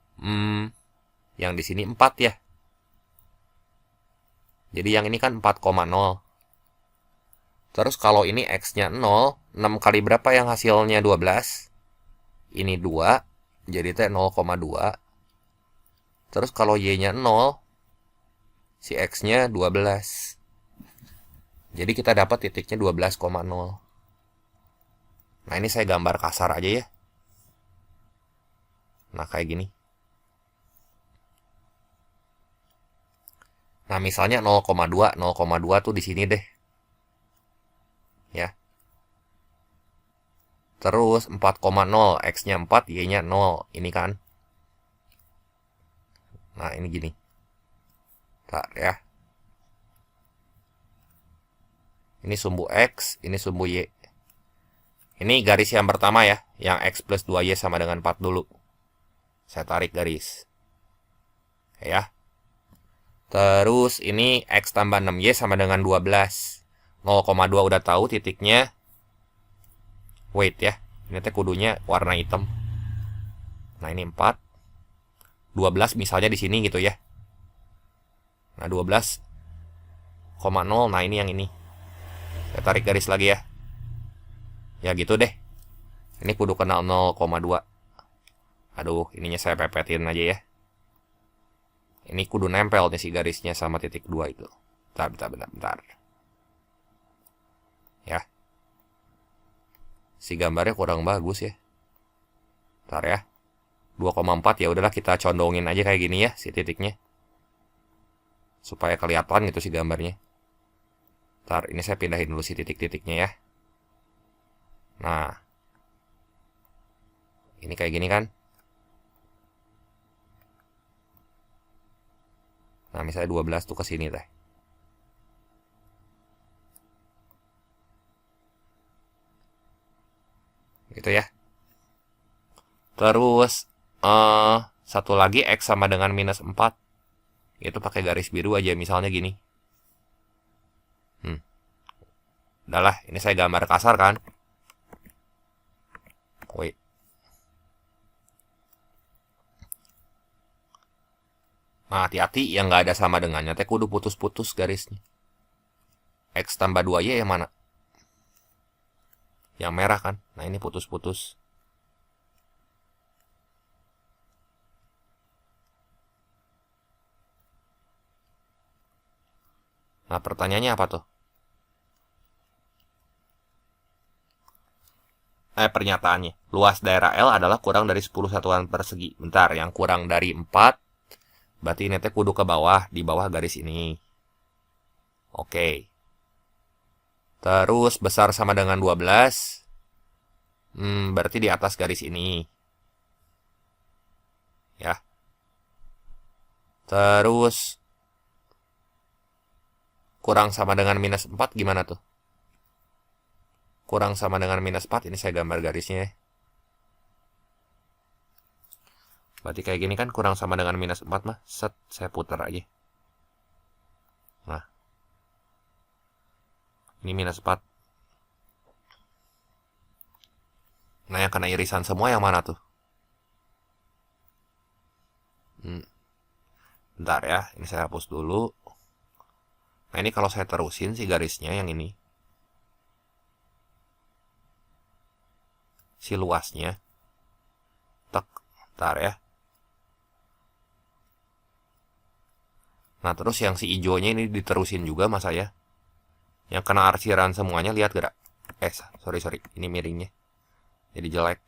yang di sini 4 ya. Jadi yang ini kan 4,0. Terus kalau ini X-nya 0, 6 kali berapa yang hasilnya 12? Ini 2, jadi T 0,2. Terus kalau Y-nya 0, si X-nya 12. Jadi kita dapat titiknya 12,0. Nah, ini saya gambar kasar aja ya. Nah, kayak gini. Nah, misalnya 0,2, 0,2 tuh di sini deh. Ya. Terus 4,0, X-nya 4, Y-nya 0. Ini kan. Nah, ini gini. Bentar ya. Ini sumbu X, ini sumbu Y. Ini garis yang pertama ya. Yang X plus 2Y sama dengan 4 dulu. Saya tarik garis. Ya. Terus ini X tambah 6Y sama dengan 12. 0,2 udah tahu titiknya. Wait ya. Ini teh kudunya warna hitam. Nah, ini 4. 12 misalnya di sini gitu ya. Nah, 12,0. Nah, ini yang ini. Saya tarik garis lagi ya. Ya gitu deh. Ini kudu kena 0,2. Aduh, ininya saya pepetin aja ya. Ini kudu nempel nih si garisnya sama titik 2 itu. Bentar. Ya. Si gambarnya kurang bagus ya. Bentar ya. 2,4 ya udahlah, kita condongin aja kayak gini ya si titiknya. Supaya kelihatan gitu si gambarnya. Bentar, ini saya pindahin dulu si titik-titiknya ya. Nah. Ini kayak gini kan. Nah, misalnya 12 tuh ke sini teh. Gitu ya. Terus satu lagi X sama dengan minus 4. Itu pakai garis biru aja misalnya gini. Udahlah, ini saya gambar kasar kan. Wait. Nah, hati-hati yang nggak ada sama dengannya. Teh kudu putus-putus garisnya. X tambah 2Y yang mana? Yang merah kan. Nah, ini putus-putus. Nah, pertanyaannya apa tuh? Pernyataannya. Luas daerah L adalah kurang dari 10 satuan persegi. Bentar, yang kurang dari 4. Berarti ini teh kudu ke bawah. Di bawah garis ini. Oke. Terus besar sama dengan 12. Berarti di atas garis ini. Ya. Terus kurang sama dengan minus 4 gimana tuh? Kurang sama dengan minus 4. Ini saya gambar garisnya. Berarti kayak gini kan kurang sama dengan minus 4 mah. Set, saya putar aja. Nah. Ini minus 4. Nah, yang kena irisan semua yang mana tuh? Bentar ya, ini saya hapus dulu. Nah, ini kalau saya terusin si garisnya yang ini. Si luasnya. Tek, bentar ya. Nah, terus yang si hijaunya ini diterusin juga mas saya. Yang kena arsiran semuanya, lihat gak? Sorry. Ini miringnya. Jadi jelek.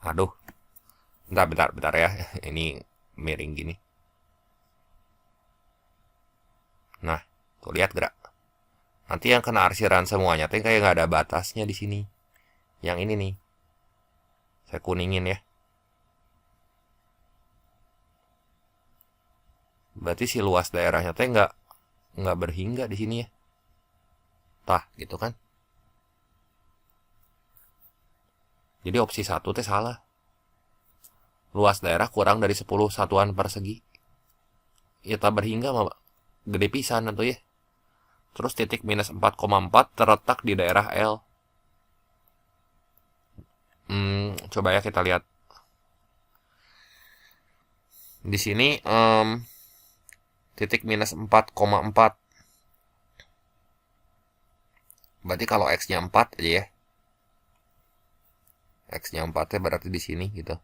Aduh. Bentar ya. Ini miring gini. Nah, tuh lihat gak? Nanti yang kena arsiran semuanya tuh kayak nggak ada batasnya di sini. Yang ini nih. Saya kuningin ya. Berarti si luas daerahnya tuh nggak berhingga di sini ya. Tah, gitu kan? Jadi opsi 1 teh salah. Luas daerah kurang dari 10 satuan persegi. Ya tak berhingga mah gede pisan atau ya. Terus titik minus 4,4 terletak di daerah L. Coba ya kita lihat. Di sini titik minus 4,4. Berarti kalau X-nya 4 aja ya. X-nya 4 berarti di sini gitu.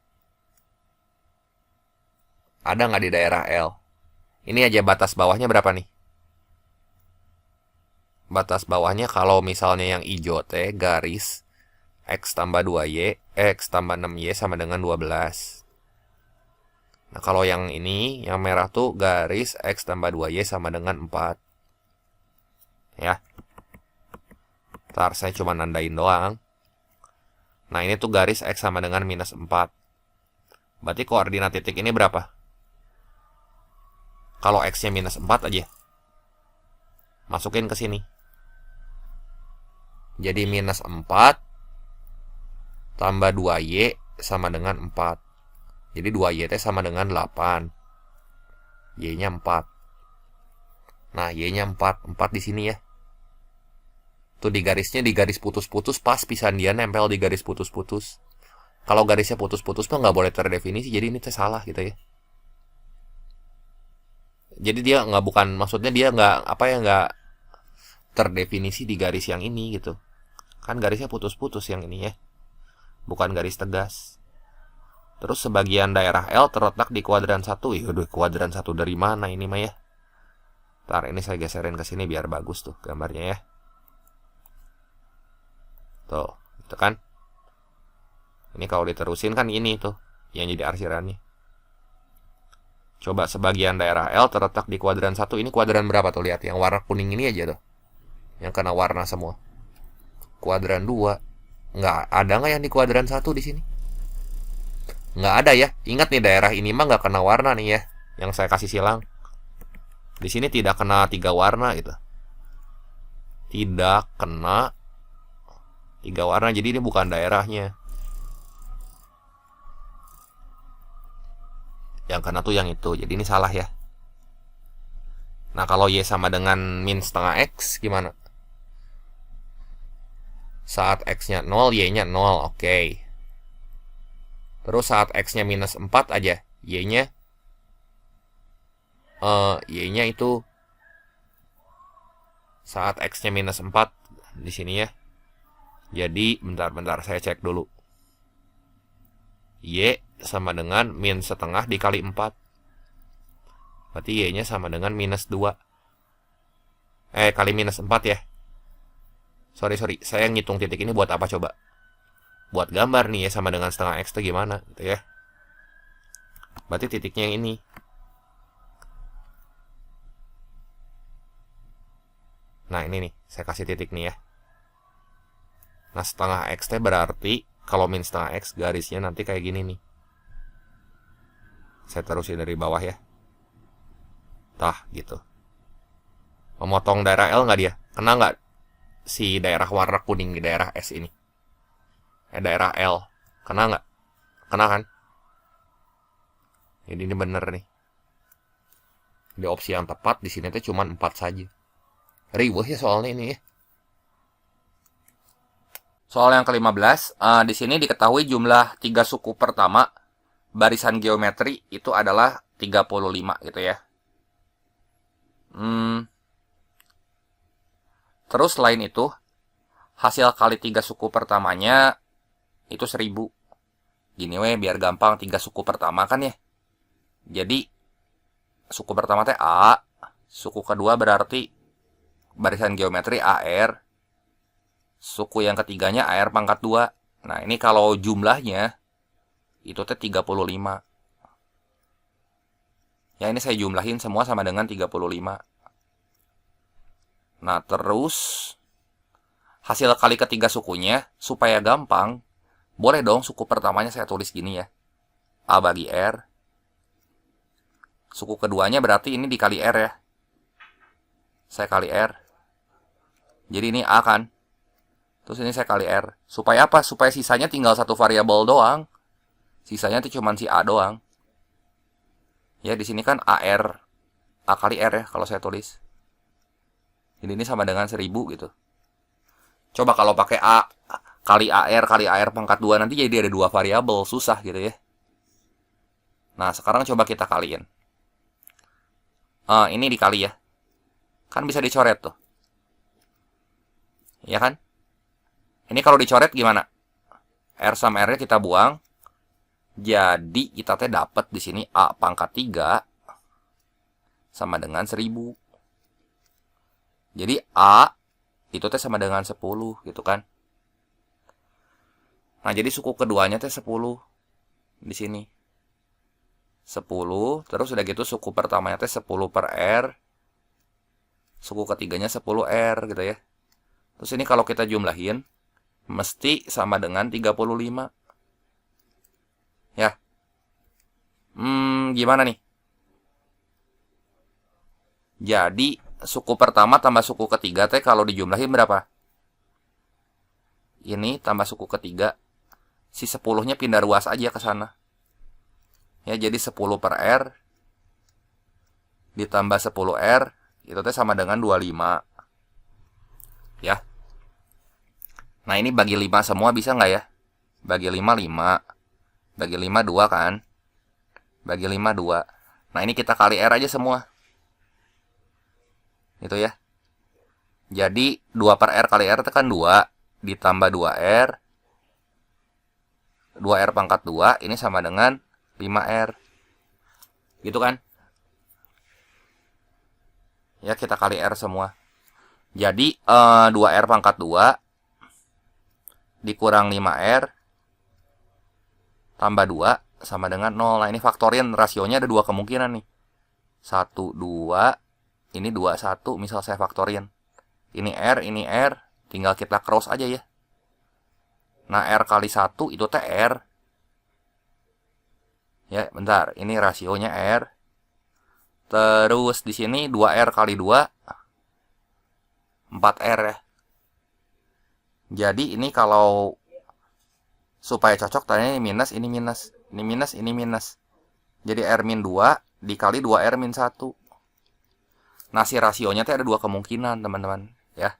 Ada nggak di daerah L? Ini aja batas bawahnya berapa nih? Batas bawahnya kalau misalnya yang hijau teh garis X tambah 2Y, X tambah 6Y sama dengan 12. Nah, kalau yang ini, yang merah tuh garis X tambah 2Y sama dengan 4. Ya. Ntar saya cuma nandain doang. Nah, ini tuh garis X sama dengan minus 4. Berarti koordinat titik ini berapa? Kalau X-nya minus 4 aja. Masukin ke sini. Jadi minus 4 tambah 2Y sama dengan 4. Jadi 2Y sama dengan 8. Y-nya 4. Nah, Y-nya 4. 4 di sini ya. Tuh di garisnya, di garis putus-putus pas pisan dia nempel di garis putus-putus. Kalau garisnya putus-putus tuh nggak boleh terdefinisi. Jadi ini teh salah gitu ya. Jadi dia maksudnya dia nggak terdefinisi di garis yang ini gitu. Kan garisnya putus-putus yang ini ya. Bukan garis tegas. Terus sebagian daerah L terletak di kuadran 1. Yaudah, kuadran 1 dari mana ini mah ya? Ntar ini saya geserin ke sini biar bagus tuh gambarnya ya. Tuh, itu kan. Ini kalau diterusin kan ini tuh yang jadi arsirannya. Coba sebagian daerah L terletak di kuadran 1. Ini kuadran berapa tuh? Lihat yang warna kuning ini aja tuh. Yang kena warna semua. Kuadran 2. Nggak ada nggak yang di kuadran 1 di sini? Nggak ada ya. Ingat nih, daerah ini mah nggak kena warna nih ya. Yang saya kasih silang. Di sini tidak kena 3 warna gitu. Tidak kena 3 warna. Jadi ini bukan daerahnya. Yang kena tuh yang itu. Jadi ini salah ya. Nah, kalau Y sama dengan min setengah X gimana? Saat X-nya 0, Y-nya 0. Oke. Terus saat X-nya minus 4 aja. Y-nya Y-nya itu saat X-nya minus 4 di sini ya. Jadi bentar saya cek dulu. Y sama dengan min setengah dikali 4. Berarti Y-nya sama dengan minus 2. Kali minus 4 ya. Sorry, saya ngitung titik ini buat apa coba? Buat gambar nih ya, sama dengan setengah X itu gimana gitu ya. Berarti titiknya yang ini. Nah ini nih, saya kasih titik nih ya. Nah setengah X teh berarti kalau min setengah X garisnya nanti kayak gini nih. Saya terusin dari bawah ya. Tah gitu. Memotong daerah L nggak dia? Kena nggak si daerah warna kuning di daerah S ini? Daerah L. Kena nggak? Kena kan? Jadi ini bener nih. Di opsi yang tepat di sini tuh cuma 4 saja. Ribuh ya soalnya ini ya. Soal yang ke-15, di sini diketahui jumlah 3 suku pertama barisan geometri itu adalah 35 gitu ya. Terus selain itu, hasil kali 3 suku pertamanya itu 1000. Gini weh, biar gampang 3 suku pertama kan ya. Jadi, suku pertama teh A, suku kedua berarti barisan geometri AR, suku yang ketiganya AR pangkat 2. Nah, ini kalau jumlahnya itu teh 35. Ya, ini saya jumlahin semua sama dengan 35. Nah, terus hasil kali ketiga sukunya supaya gampang, boleh dong suku pertamanya saya tulis gini ya. A bagi R. Suku keduanya berarti ini dikali R ya. Saya kali R. Jadi ini A kan. Terus ini saya kali R. Supaya apa? Supaya sisanya tinggal satu variabel doang. Sisanya itu cuma si A doang. Ya, di sini kan AR. A kali R ya kalau saya tulis. Jadi ini sama dengan 1000 gitu. Coba kalau pakai A kali AR pangkat 2 nanti jadi ada 2 variabel. Susah gitu ya. Nah, sekarang coba kita kaliin. Ini dikali ya. Kan bisa dicoret tuh. Ya kan? Ini kalau dicoret gimana? R sama R-nya kita buang. Jadi kita teh dapat di sini A pangkat 3 sama dengan 1000. Jadi A itu teh sama dengan 10 gitu kan. Nah, jadi suku keduanya teh 10 di sini. 10, terus udah gitu suku pertamanya teh 10 per R. Suku ketiganya 10R gitu ya. Terus ini kalau kita jumlahin mesti sama dengan 35. Ya. Gimana nih? Jadi suku pertama tambah suku ketiga teh kalau dijumlahin berapa? Ini tambah suku ketiga. Si 10-nya pindah ruas aja ke sana. Ya, jadi 10 per R ditambah 10R itu teh sama dengan 25. Ya. Nah, ini bagi 5 semua bisa nggak ya? Bagi 5, 5. Bagi 5, 2 kan? Bagi 5, 2. Nah, ini kita kali R aja semua. Itu ya. Jadi, 2 per R kali R itu kan 2. Ditambah 2R. 2R pangkat 2. Ini sama dengan 5R. Gitu kan? Ya, kita kali R semua. Jadi, 2R pangkat 2 dikurang 5R tambah 2 sama dengan 0. Nah, ini faktorian rasionya ada 2 kemungkinan nih. 1, 2. Ini 2, 1. Misal saya faktorian. Ini R. Tinggal kita cross aja ya. Nah, R kali 1 itu teh R. Ya, bentar. Ini rasionya R. Terus di sini 2R kali 2 4R ya. Jadi ini kalau supaya cocok tanya ini minus, ini minus. Ini minus, ini minus. Jadi R min 2 dikali 2R min 1. Nah, si rasionya teh ada 2 kemungkinan teman-teman ya.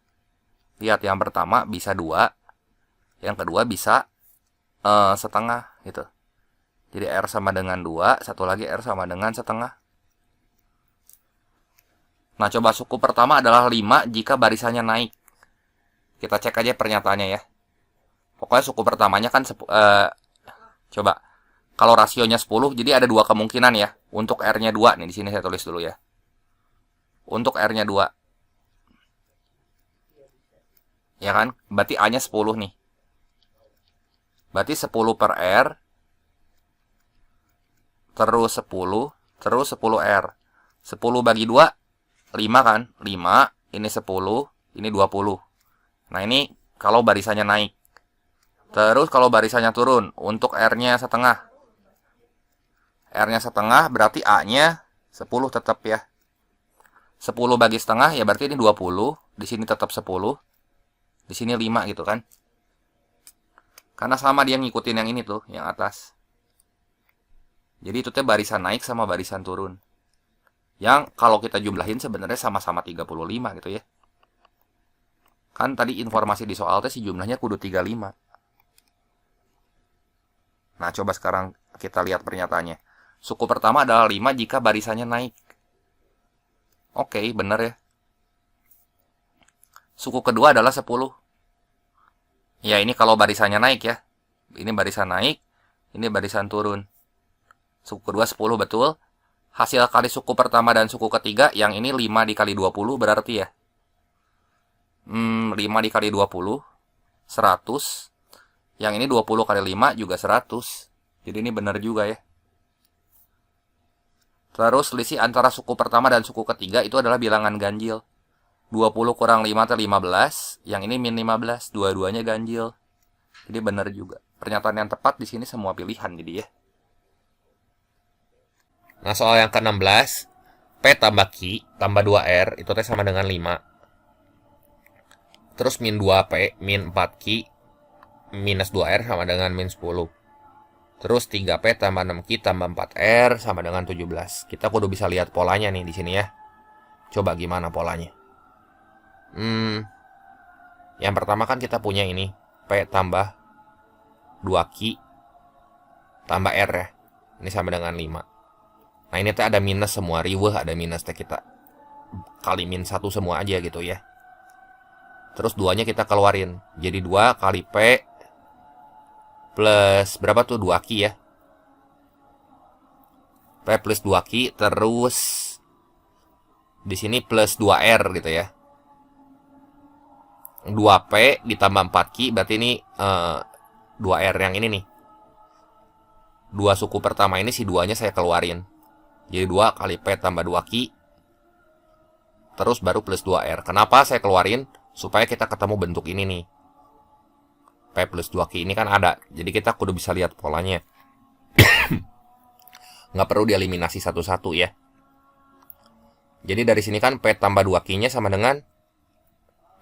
Lihat, yang pertama bisa 2. Yang kedua bisa setengah gitu. Jadi R sama dengan 2. Satu lagi R sama dengan setengah. Nah, coba suku pertama adalah 5 jika barisannya naik. Kita cek aja pernyataannya ya. Pokoknya suku pertamanya kan coba. Kalau rasionya 10, jadi ada dua kemungkinan ya. Untuk R-nya 2 nih, di sini saya tulis dulu ya. Untuk R-nya 2. Ya kan? Berarti A-nya 10 nih. Berarti 10 per R terus 10 terus 10R. 10 bagi 2 5 kan? 5, ini 10, ini 20. Nah, ini kalau barisannya naik. Terus kalau barisannya turun, untuk R-nya setengah. R-nya setengah berarti A-nya 10 tetap ya. 10 bagi setengah ya berarti ini 20. Di sini tetap 10. Di sini 5 gitu kan. Karena sama dia ngikutin yang ini tuh, yang atas. Jadi itu teh barisan naik sama barisan turun. Yang kalau kita jumlahin sebenarnya sama-sama 35 gitu ya. Kan tadi informasi di soal teh si jumlahnya kudu 35. Nah, coba sekarang kita lihat pernyataannya. Suku pertama adalah 5 jika barisannya naik. Oke, bener ya. Suku kedua adalah 10. Ya, ini kalau barisannya naik ya. Ini barisan naik, ini barisan turun. Suku kedua 10 betul. Hasil kali suku pertama dan suku ketiga, yang ini 5 dikali 20 berarti ya. 5 dikali 20, 100. Yang ini 20 kali 5 juga 100. Jadi ini benar juga ya. Terus selisih antara suku pertama dan suku ketiga itu adalah bilangan ganjil. 20 kurang 5 itu 15. Yang ini min 15. Dua-duanya ganjil. Jadi benar juga. Pernyataan yang tepat di sini semua pilihan jadi ya. Nah, soal yang ke-16, P tambah Q tambah 2R itu sama dengan 5. Terus min 2P min 4Q minus 2R sama dengan min 10. Terus 3P tambah 6Q tambah 4R sama dengan 17. Kita kudu bisa lihat polanya nih di sini ya. Coba gimana polanya. Yang pertama kan kita punya ini. P tambah 2Q tambah R ya. Ini sama dengan 5. Nah, ini teh ada minus semua. Riweuh ada minus teh, kita kali min 1 semua aja gitu ya. Terus 2-nya kita keluarin. Jadi 2 kali P plus berapa tuh? 2Q ya. P plus 2Q terus di sini plus 2R gitu ya. 2P ditambah 4Q berarti ini 2R yang ini nih. Dua suku pertama ini si 2-nya saya keluarin. Jadi 2 kali P tambah 2Q terus baru plus 2R. Kenapa saya keluarin? Supaya kita ketemu bentuk ini nih. P plus 2Q ini kan ada. Jadi kita kudu bisa lihat polanya. Nggak perlu dieliminasi satu-satu ya. Jadi dari sini kan P tambah 2Q-nya sama dengan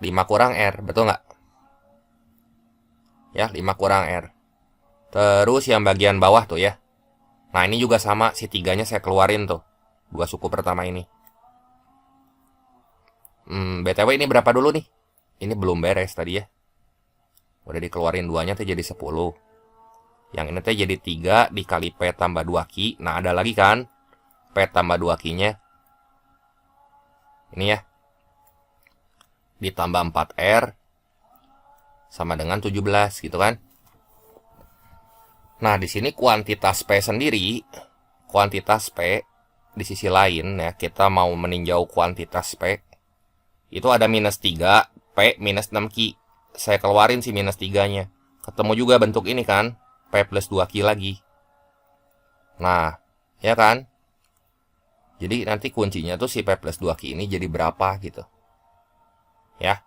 5 kurang R. Betul nggak? Ya, 5 kurang R. Terus yang bagian bawah tuh ya. Nah, ini juga sama. Si 3-nya saya keluarin tuh. Dua suku pertama ini. BTW ini berapa dulu nih? Ini belum beres tadi ya. Udah dikeluarin 2-nya tuh jadi 10. Yang ini tuh jadi 3 dikali P tambah 2Q. Nah, ada lagi kan? P tambah 2Q-nya. Ini ya. Ditambah 4R. Sama dengan 17 gitu kan. Nah, di sini kuantitas P sendiri. Kuantitas P di sisi lain ya. Kita mau meninjau kuantitas P. Itu ada minus 3. P minus 6Q. Saya keluarin si minus 3-nya. Ketemu juga bentuk ini kan. P plus 2Q lagi. Nah, ya kan? Jadi nanti kuncinya tuh si P plus 2Q ini jadi berapa gitu. Ya.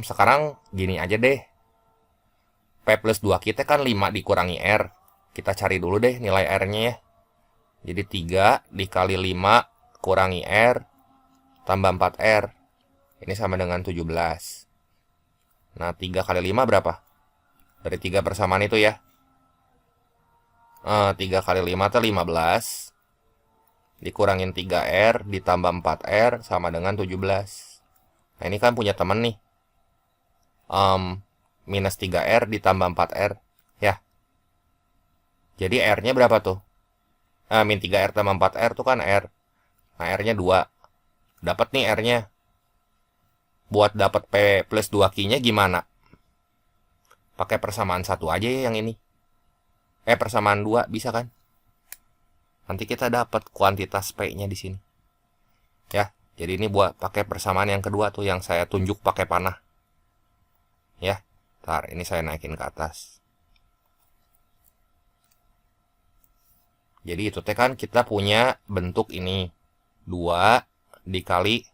Sekarang gini aja deh. P plus 2 kita kan 5 dikurangi R. Kita cari dulu deh nilai R-nya ya. Jadi 3 dikali 5 kurangi R tambah 4R. Ini sama dengan 17. Nah, 3 kali 5 berapa? Dari 3 persamaan itu ya. 3 kali 5 itu 15. Dikurangin 3R ditambah 4R sama dengan 17. Nah, ini kan punya temen nih. Minus 3R ditambah 4R. Ya. Jadi R-nya berapa tuh? Min 3R tambah 4R tuh kan R. Nah, R-nya 2. Dapat nih R-nya. Buat dapat P plus 2 Q-nya gimana? Pakai persamaan 1 aja ya yang ini. Persamaan 2 bisa kan? Nanti kita dapat kuantitas P-nya di sini. Ya, jadi ini buat pakai persamaan yang kedua tuh yang saya tunjuk pakai panah. Ya, ntar ini saya naikin ke atas. Jadi itu teh kan kita punya bentuk ini 2 dikali.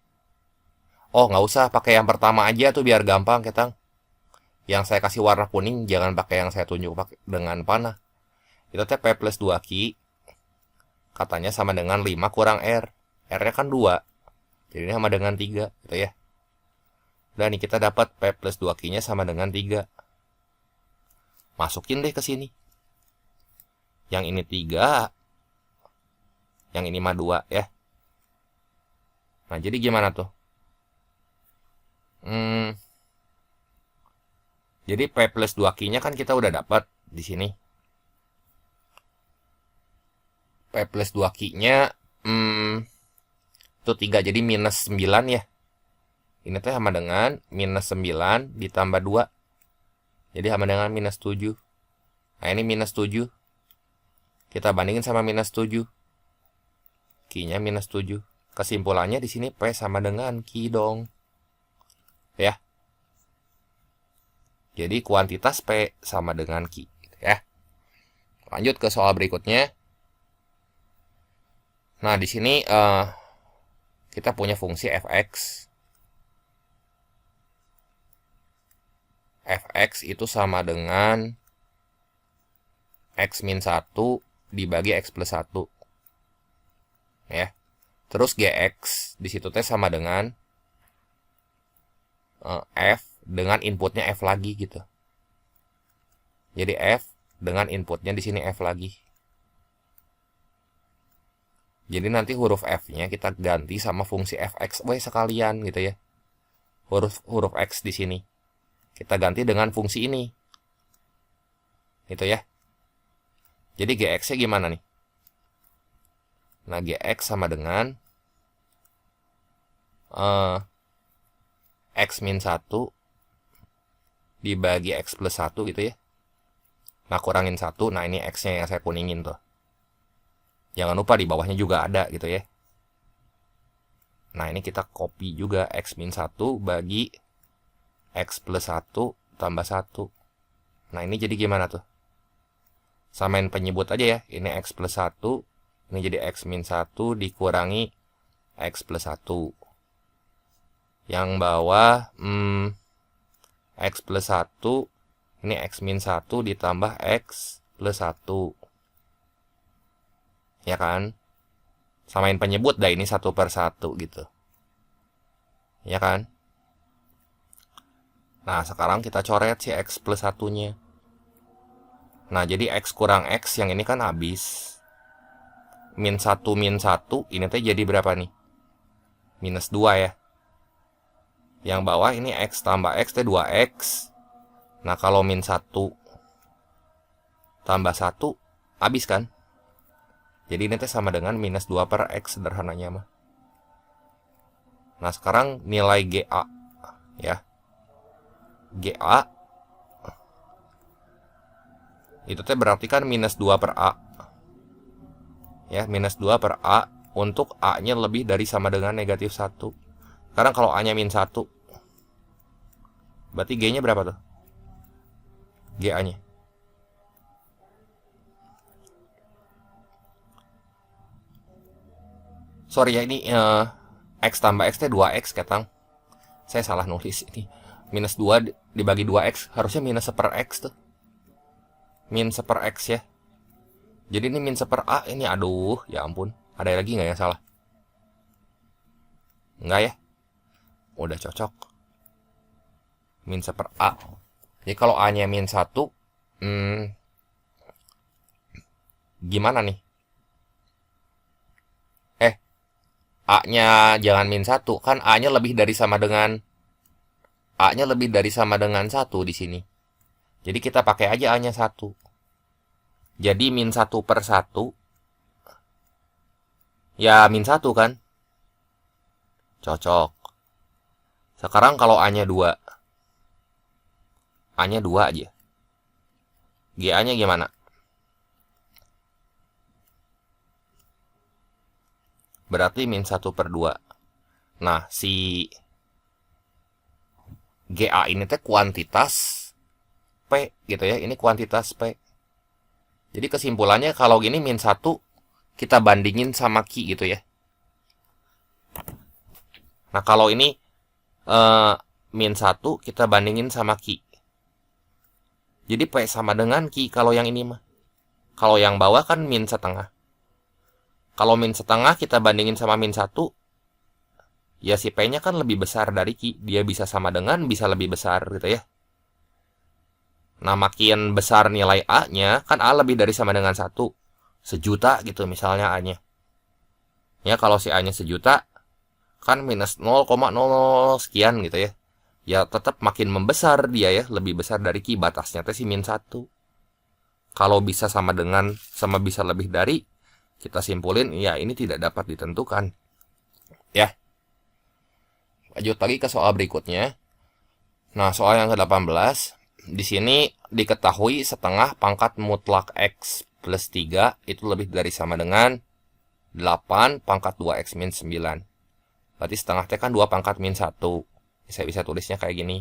Oh, nggak usah pakai yang pertama aja tuh biar gampang, ketang. Yang saya kasih warna kuning jangan pakai yang saya tunjuk pakai dengan panah. Itu teh P plus 2 Q katanya sama dengan 5 kurang R. R-nya kan 2. Jadi ini sama dengan 3 gitu ya. Dan nih kita dapat P plus 2 Q-nya sama dengan 3. Masukin deh ke sini. Yang ini 3. Yang ini mah 2 ya. Nah, jadi gimana tuh? Jadi P plus 2 Q-nya kan kita udah dapat di sini. P plus 2 Q-nya itu 3, jadi minus 9 ya. Ini tuh sama dengan minus 9 ditambah 2. Jadi sama dengan minus 7. Nah, ini minus 7. Kita bandingin sama minus 7. Q-nya minus 7. Kesimpulannya di sini P sama dengan Q dong. Ya. Jadi kuantitas P sama dengan Q. Ya. Lanjut ke soal berikutnya. Nah, di sini kita punya fungsi fx. Fx itu sama dengan x min 1 dibagi x plus 1. Ya. Terus gx di situ teh sama dengan f dengan inputnya f lagi gitu. Jadi f dengan inputnya di sini f lagi. Jadi nanti huruf f-nya kita ganti sama fungsi fxy sekalian gitu ya. Huruf x di sini kita ganti dengan fungsi ini. Gitu ya. Jadi gx-nya gimana nih? Nah, gx sama dengan x min 1 dibagi x plus 1 gitu ya. Nah, kurangin 1. Nah, ini x-nya yang saya kuningin tuh. Jangan lupa di bawahnya juga ada gitu ya. Nah, ini kita copy juga x min 1 bagi x plus 1 tambah 1. Nah, ini jadi gimana tuh? Samain penyebut aja ya. Ini x plus 1. Ini jadi x min 1 dikurangi x plus 1. Yang bawah x plus 1. Ini x min 1 ditambah x plus 1. Ya kan? Samain penyebut dah ini 1 per 1 gitu. Ya kan? Nah, sekarang kita coret si x plus 1-nya. Nah, jadi x kurang x yang ini kan habis. Min 1 min 1, ini teh jadi berapa nih? Minus 2 ya. Yang bawah ini x tambah x teh 2x. Nah, kalau min 1 tambah 1, habis kan? Jadi ini teh sama dengan minus 2 per x sederhananya mah. Nah, sekarang nilai GA ya. GA itu teh berarti kan minus 2 per A. Ya, minus 2 per A untuk A-nya lebih dari sama dengan negatif 1. Sekarang kalau A-nya min 1, berarti G-nya berapa tuh? GA-nya. Sorry ya, ini x tambah x teh 2x ketang. Saya salah nulis ini. Minus 2 dibagi 2x, harusnya minus 1 per x tuh. Min 1 per x ya. Jadi ini min 1 per A, ini aduh, ya ampun. Ada lagi nggak yang salah? Nggak ya? Udah cocok. Min 1 per A. Jadi kalau A-nya min 1, gimana nih? A-nya jangan min 1, kan A-nya lebih dari sama dengan 1 di sini. Jadi kita pakai aja A-nya 1. Jadi min 1 per 1 ya min 1 kan? Cocok. Sekarang kalau A-nya 2. A-nya 2 aja. GA-nya gimana? Berarti min 1/2. Nah, si GA ini teh kuantitas P gitu ya. Ini kuantitas P. Jadi kesimpulannya kalau gini min 1 kita bandingin sama Q gitu ya. Nah, kalau ini min 1 kita bandingin sama Q. Jadi P sama dengan Q kalau yang ini mah. Kalau yang bawah kan min setengah. Kalau min setengah kita bandingin sama min 1, ya si P-nya kan lebih besar dari Q. Dia bisa sama dengan, bisa lebih besar gitu ya. Nah, makin besar nilai A-nya, kan A lebih dari sama dengan 1. Sejuta gitu misalnya A-nya. Ya, kalau si A-nya sejuta, kan minus 0,00 sekian gitu ya. Ya, tetap makin membesar dia ya. Lebih besar dari Q. Batasnya teh si min 1. Kalau bisa sama dengan, sama bisa lebih dari, kita simpulin, ya ini tidak dapat ditentukan. Ya. Lanjut lagi ke soal berikutnya. Nah, soal yang ke-18. Di sini diketahui setengah pangkat mutlak X plus 3 itu lebih dari sama dengan 8 pangkat 2X min 9. Berarti setengah T kan 2 pangkat min 1. Saya bisa tulisnya kayak gini.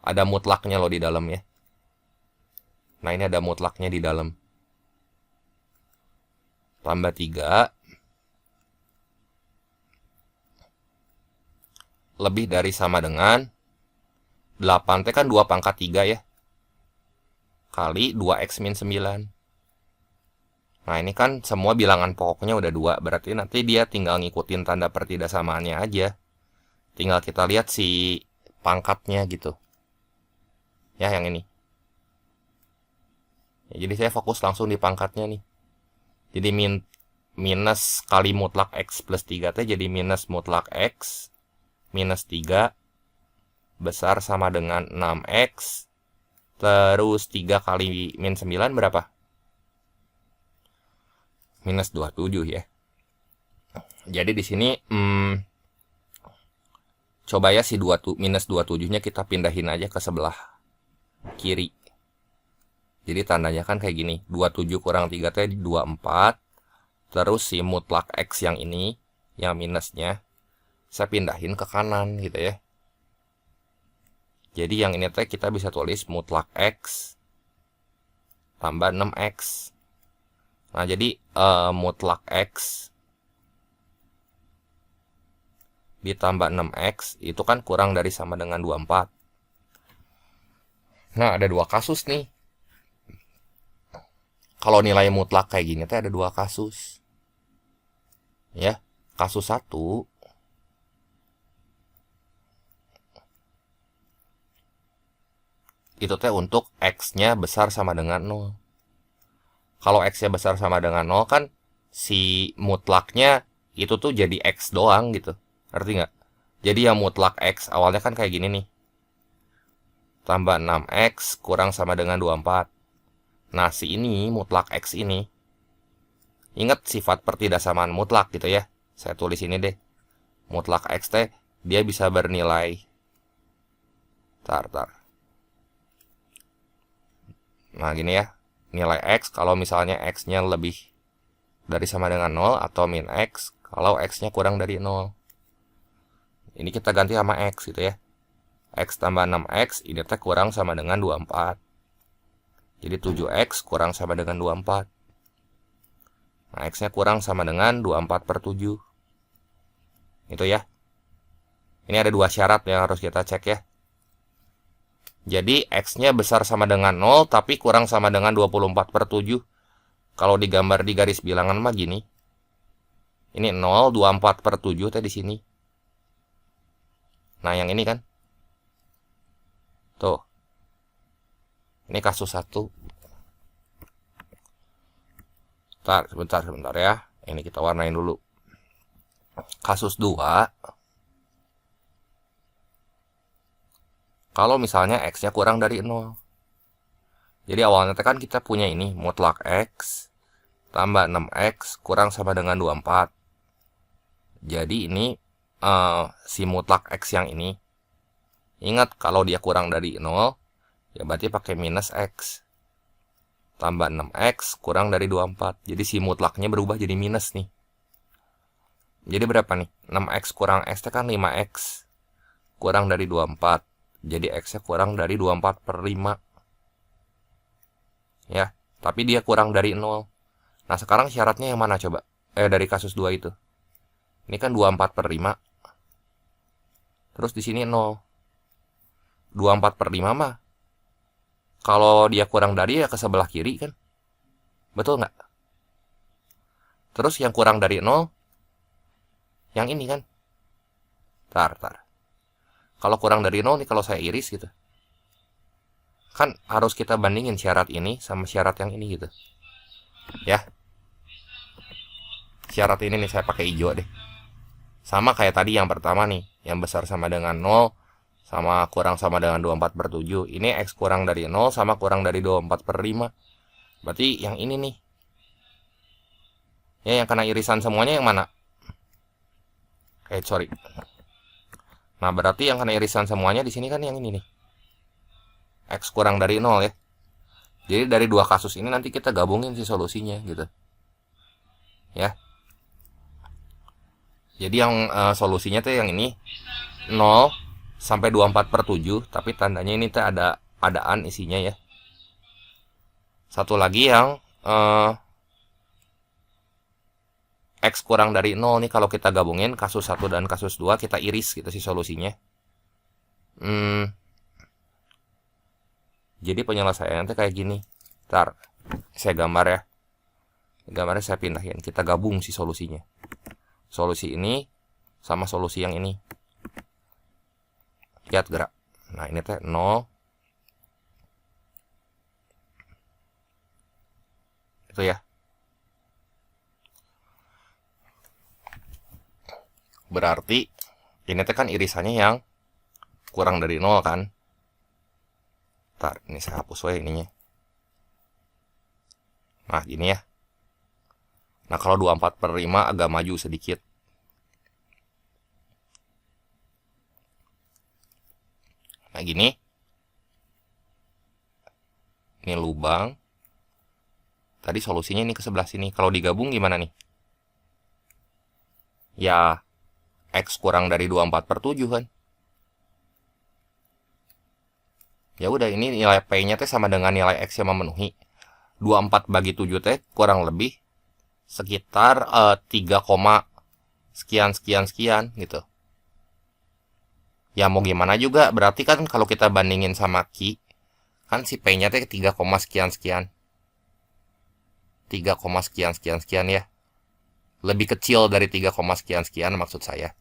Ada mutlaknya loh di dalam ya. Nah, ini ada mutlaknya di dalam. Tambah 3. Lebih dari sama dengan 8T kan 2 pangkat 3 ya. Kali 2X min 9. Nah, ini kan semua bilangan pokoknya udah 2. Berarti nanti dia tinggal ngikutin tanda pertidaksamannya aja. Tinggal kita lihat si pangkatnya gitu. Ya, yang ini. Ya, jadi saya fokus langsung di pangkatnya nih. Jadi minus kali mutlak X plus 3 teh jadi minus mutlak X minus 3 besar sama dengan 6X. Terus 3 kali min 9 berapa? Minus 27 ya. Jadi di sini coba ya si minus 27-nya kita pindahin aja ke sebelah kiri. Jadi tandanya kan kayak gini. 27 kurang 3 teh 24. Terus si mutlak X yang ini, yang minusnya, saya pindahin ke kanan gitu ya. Jadi yang ini teh kita bisa tulis mutlak X tambah 6X. Nah, jadi mutlak X ditambah 6X itu kan kurang dari sama dengan 24. Nah, ada dua kasus nih. Kalau nilai mutlak kayak gini teh ada dua kasus. Ya, kasus 1 itu teh untuk X-nya besar sama dengan 0. Kalau X-nya besar sama dengan 0 kan si mutlaknya itu tuh jadi X doang gitu. Ngerti nggak? Jadi yang mutlak X awalnya kan kayak gini nih. Tambah 6X kurang sama dengan 24. Nah, si ini mutlak X ini. Ingat sifat pertidaksamaan mutlak gitu ya. Saya tulis ini deh. Mutlak X teh dia bisa bernilai. Tar. Nah, gini ya. Nilai X kalau misalnya X-nya lebih dari sama dengan 0 atau min X kalau X-nya kurang dari 0. Ini kita ganti sama X gitu ya. X tambah 6X ini teh kurang sama dengan 24. Jadi 7X kurang sama dengan 24. Nah, X-nya kurang sama dengan 24/7. Itu ya. Ini ada dua syarat yang harus kita cek ya. Jadi X-nya besar sama dengan 0 tapi kurang sama dengan 24/7. Kalau digambar di garis bilangan mah gini. Ini 0, 24/7 teh di sini. Nah, yang ini kan. Tuh. Ini kasus 1. Sebentar ya. Ini kita warnain dulu. Kasus 2. Kalau misalnya X-nya kurang dari 0. Jadi awalnya kan kita punya ini, mutlak X tambah 6X kurang sama dengan 24. Jadi ini si mutlak X yang ini. Ingat, kalau dia kurang dari 0, ya berarti pakai minus X. Tambah 6X kurang dari 24. Jadi si mutlaknya berubah jadi minus nih. Jadi berapa nih? 6X kurang X itu kan 5X. Kurang dari 24. Jadi X-nya kurang dari 24 per 5. Ya, tapi dia kurang dari 0. Nah, sekarang syaratnya yang mana coba? Dari kasus 2 itu. Ini kan 24 per 5. Terus di sini 0. 24 per 5 mah. Kalau dia kurang dari ya ke sebelah kiri kan. Betul nggak? Terus yang kurang dari 0. Yang ini kan. Tar. Kalau kurang dari 0 nih kalau saya iris gitu. Kan harus kita bandingin syarat ini sama syarat yang ini gitu. Ya. Syarat ini nih saya pakai hijau deh. Sama kayak tadi yang pertama nih. Yang besar sama dengan 0. Sama kurang sama dengan 24 per 7. Ini X kurang dari 0 sama kurang dari 24 per 5. Berarti yang ini nih. Ya, yang kena irisan semuanya yang mana? Sorry. Nah, berarti yang kena irisan semuanya di sini kan yang ini nih. X kurang dari 0 ya. Jadi dari dua kasus ini nanti kita gabungin sih solusinya gitu. Ya. Jadi yang solusinya tuh yang ini 0 sampai 24 per 7, tapi tandanya ini tuh ada adaan isinya ya. Satu lagi yang X kurang dari 0 nih, kalau kita gabungin kasus 1 dan kasus 2, kita iris gitu sih solusinya. Jadi penyelesaiannya kayak gini. Ntar, saya gambar ya. Gambarnya saya pindahin. Kita gabung sih solusinya. Solusi ini sama solusi yang ini. Lihat gerak. Nah, ini teh 0. Itu ya. Berarti ini teh kan irisannya yang kurang dari 0 kan. Ntar, ini saya hapus aja ininya. Nah, gini ya. Nah, kalau 24 per 5 agak maju sedikit. Nah, gini. Ini lubang. Tadi solusinya ini ke sebelah sini. Kalau digabung gimana nih? Ya, X kurang dari 24 per 7 kan. Ya udah, ini nilai P-nya teh sama dengan nilai X yang memenuhi. 24 bagi 7 teh kurang lebih sekitar 3, sekian gitu. Ya mau gimana juga, berarti kan kalau kita bandingin sama Q, kan si P-nya teh 3, sekian. 3, sekian ya. Lebih kecil dari 3, sekian maksud saya.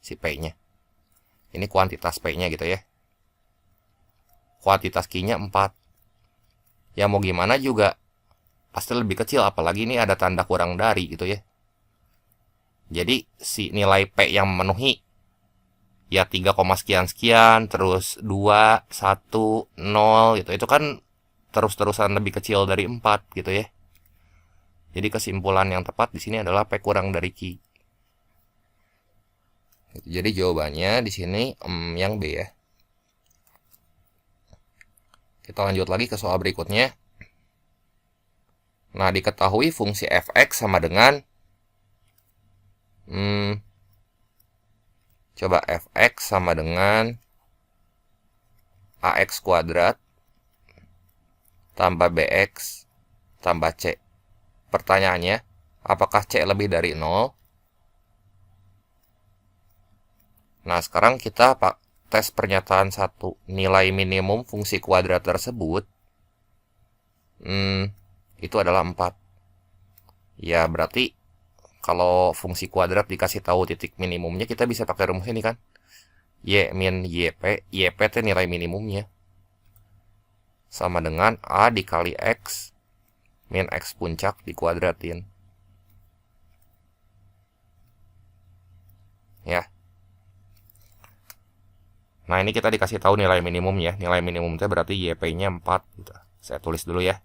Si P-nya. Ini kuantitas P-nya gitu ya. Kuantitas Q-nya 4. Ya mau gimana juga pasti lebih kecil, apalagi ini ada tanda kurang dari gitu ya. Jadi si nilai P yang memenuhi ya 3, sekian terus 2, 1, 0 gitu. Itu kan terus-terusan lebih kecil dari 4 gitu ya. Jadi kesimpulan yang tepat di sini adalah P kurang dari Q. Jadi jawabannya di sini yang B ya. Kita lanjut lagi ke soal berikutnya. Nah, diketahui fungsi fx sama dengan coba fx sama dengan ax kuadrat tambah bx tambah c. Pertanyaannya, apakah c lebih dari 0? Nah, sekarang kita tes pernyataan 1. Nilai minimum fungsi kuadrat tersebut itu adalah 4. Ya, berarti kalau fungsi kuadrat dikasih tahu titik minimumnya, kita bisa pakai rumus ini kan. Y min YP. YP itu nilai minimumnya. Sama dengan A dikali X min X puncak dikuadratin. Ya. Nah, ini kita dikasih tahu nilai minimum ya. Nilai minimumnya berarti YP-nya 4 gitu. Saya tulis dulu ya.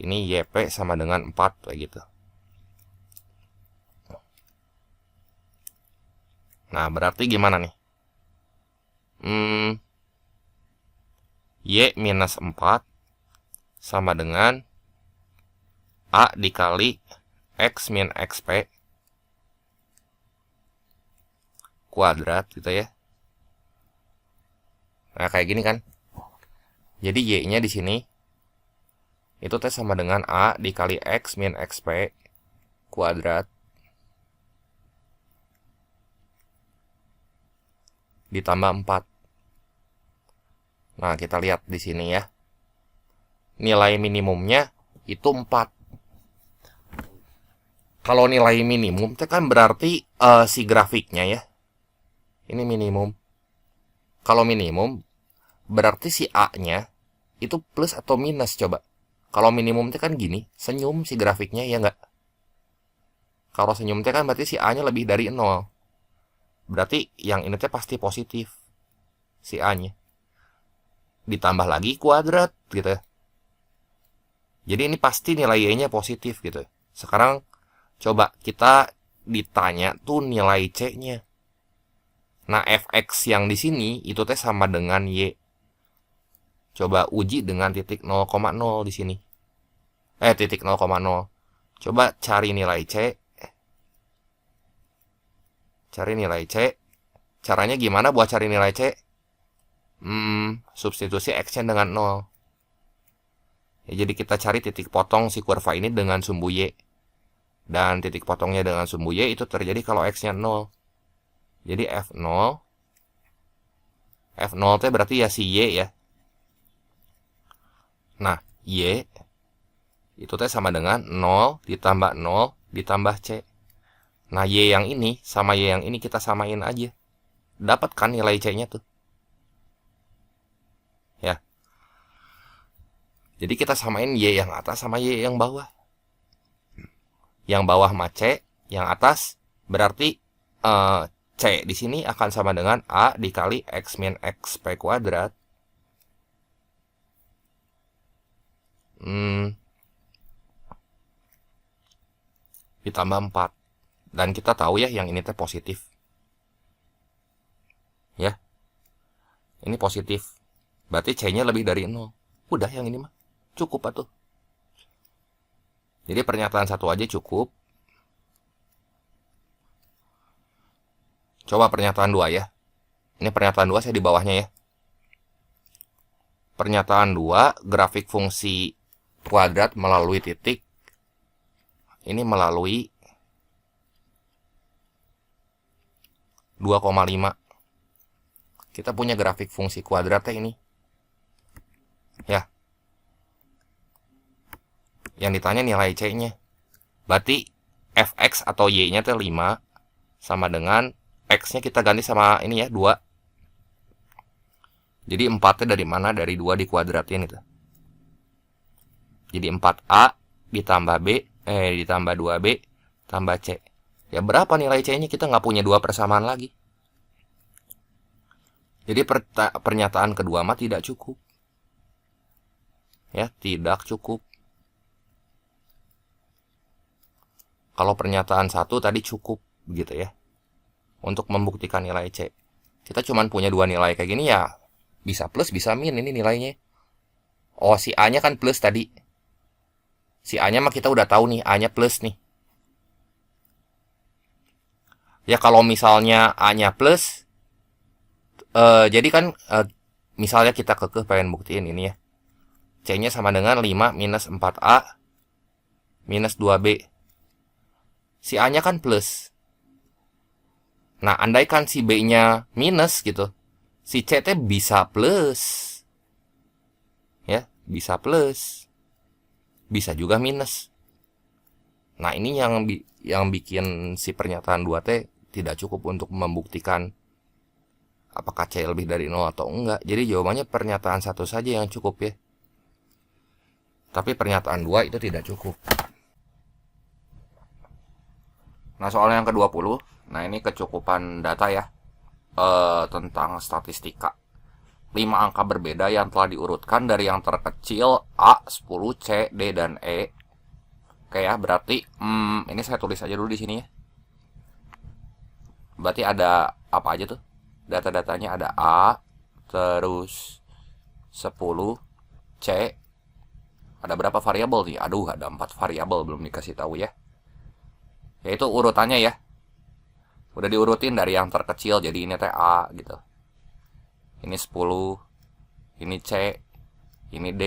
Ini YP sama dengan 4 kayak gitu. Nah, berarti gimana nih? Y minus 4 sama dengan A dikali X min XP kuadrat gitu ya. Nah, kayak gini kan. Jadi Y-nya di sini itu teh sama dengan A dikali X min XP kuadrat ditambah 4. Nah, kita lihat di sini ya. Nilai minimumnya itu 4. Kalau nilai minimum itu kan berarti si grafiknya ya. Ini minimum. Kalau minimum berarti si A-nya itu plus atau minus coba. Kalau minimum itu kan gini, senyum si grafiknya ya enggak? Kalau senyum itu kan berarti si A-nya lebih dari 0. Berarti yang ini teh pasti positif. Si A-nya. Ditambah lagi kuadrat gitu ya. Jadi ini pasti nilai Y-nya positif gitu. Sekarang coba kita ditanya tuh nilai C-nya. Nah, fx yang di sini itu teh sama dengan Y. Coba uji dengan titik 0,0 di sini. Titik 0,0. Coba cari nilai C. Cari nilai C. Caranya gimana buat cari nilai C? Substitusi X-nya dengan 0. Ya, jadi kita cari titik potong si kurva ini dengan sumbu Y. Dan titik potongnya dengan sumbu Y itu terjadi kalau X-nya 0. Jadi F0. F0 itu berarti ya si Y ya. Nah, Y itu teh sama dengan 0 ditambah 0 ditambah C. Nah, Y yang ini sama Y yang ini kita samain aja. Dapat kan nilai C-nya tuh. Ya. Jadi kita samain Y yang atas sama Y yang bawah. Yang bawah sama C, yang atas berarti C di sini akan sama dengan A dikali X min XP kuadrat. Ditambah 4. Dan kita tahu ya yang ini teh positif. Ya. Ini positif. Berarti C-nya lebih dari 0. Udah yang ini mah. Cukup atuh. Jadi pernyataan satu aja cukup. Coba pernyataan 2 ya. Ini pernyataan 2 saya di bawahnya ya. Pernyataan 2, grafik fungsi kuadrat melalui titik. Ini melalui 2,5. Kita punya grafik fungsi kuadratnya ini. Ya. Yang ditanya nilai C-nya. Berarti fx atau Y-nya itu 5 sama dengan X-nya kita ganti sama ini ya, 2. Jadi 4-nya dari mana? Dari 2 dikuadratin itu. Jadi 4A ditambah B, ditambah 2B tambah C. Ya berapa nilai C-nya? Kita nggak punya 2 persamaan lagi. Jadi pernyataan kedua mah tidak cukup. Ya, tidak cukup. Kalau pernyataan 1 tadi cukup gitu ya. Untuk membuktikan nilai C. Kita cuma punya 2 nilai kayak gini ya. Bisa plus, bisa min ini nilainya. Oh, si A-nya kan plus tadi. Si A-nya mah kita udah tahu nih, A-nya plus nih. Ya kalau misalnya A-nya plus, jadi kan misalnya kita kekeh pengen buktiin ini ya. C-nya sama dengan 5 minus 4A minus 2B. Si A-nya kan plus. Nah, andaikan si B-nya minus gitu. Si C teh bisa plus. Ya, bisa plus. Bisa juga minus. Nah, ini yang bikin si pernyataan 2 teh tidak cukup untuk membuktikan apakah C lebih dari 0 atau enggak. Jadi jawabannya pernyataan 1 saja yang cukup ya. Tapi pernyataan 2 itu tidak cukup. Nah, soal yang ke-20. Nah, ini kecukupan data ya. Tentang statistika. 5 angka berbeda yang telah diurutkan dari yang terkecil A, 10, C, D, dan E. Oke ya, berarti ini saya tulis aja dulu di sini ya. Berarti ada apa aja tuh? Data-datanya ada A, terus 10, C. Ada berapa variabel nih? Aduh, ada 4 variabel belum dikasih tahu ya. Yaitu urutannya ya. Udah diurutin dari yang terkecil, jadi ini teh A gitu. Ini 10, ini C, ini D,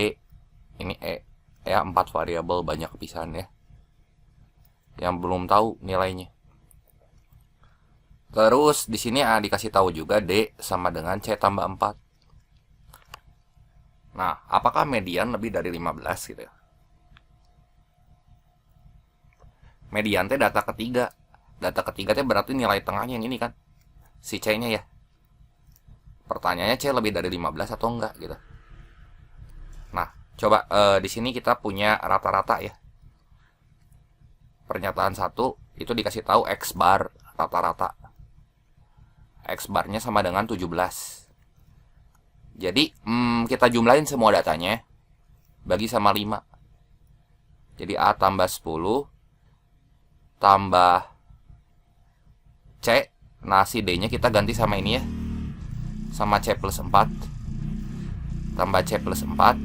ini E. Ya, 4 variabel, banyak pisan ya. Yang belum tahu nilainya. Terus di sini dikasih tahu juga D sama dengan C tambah 4. Nah, apakah median lebih dari 15 gitu ya? Median teh data ketiga. Data ketiga teh berarti nilai tengahnya yang ini kan. Si C-nya ya. Pertanyaannya C lebih dari 15 atau enggak gitu. Nah, coba di sini kita punya rata-rata ya. Pernyataan 1 itu dikasih tahu X bar rata-rata. X barnya sama dengan 17. Jadi kita jumlahin semua datanya, bagi sama 5. Jadi A tambah 10 tambah C. Nah, si D-nya kita ganti sama ini ya, sama C plus 4 tambah C plus 4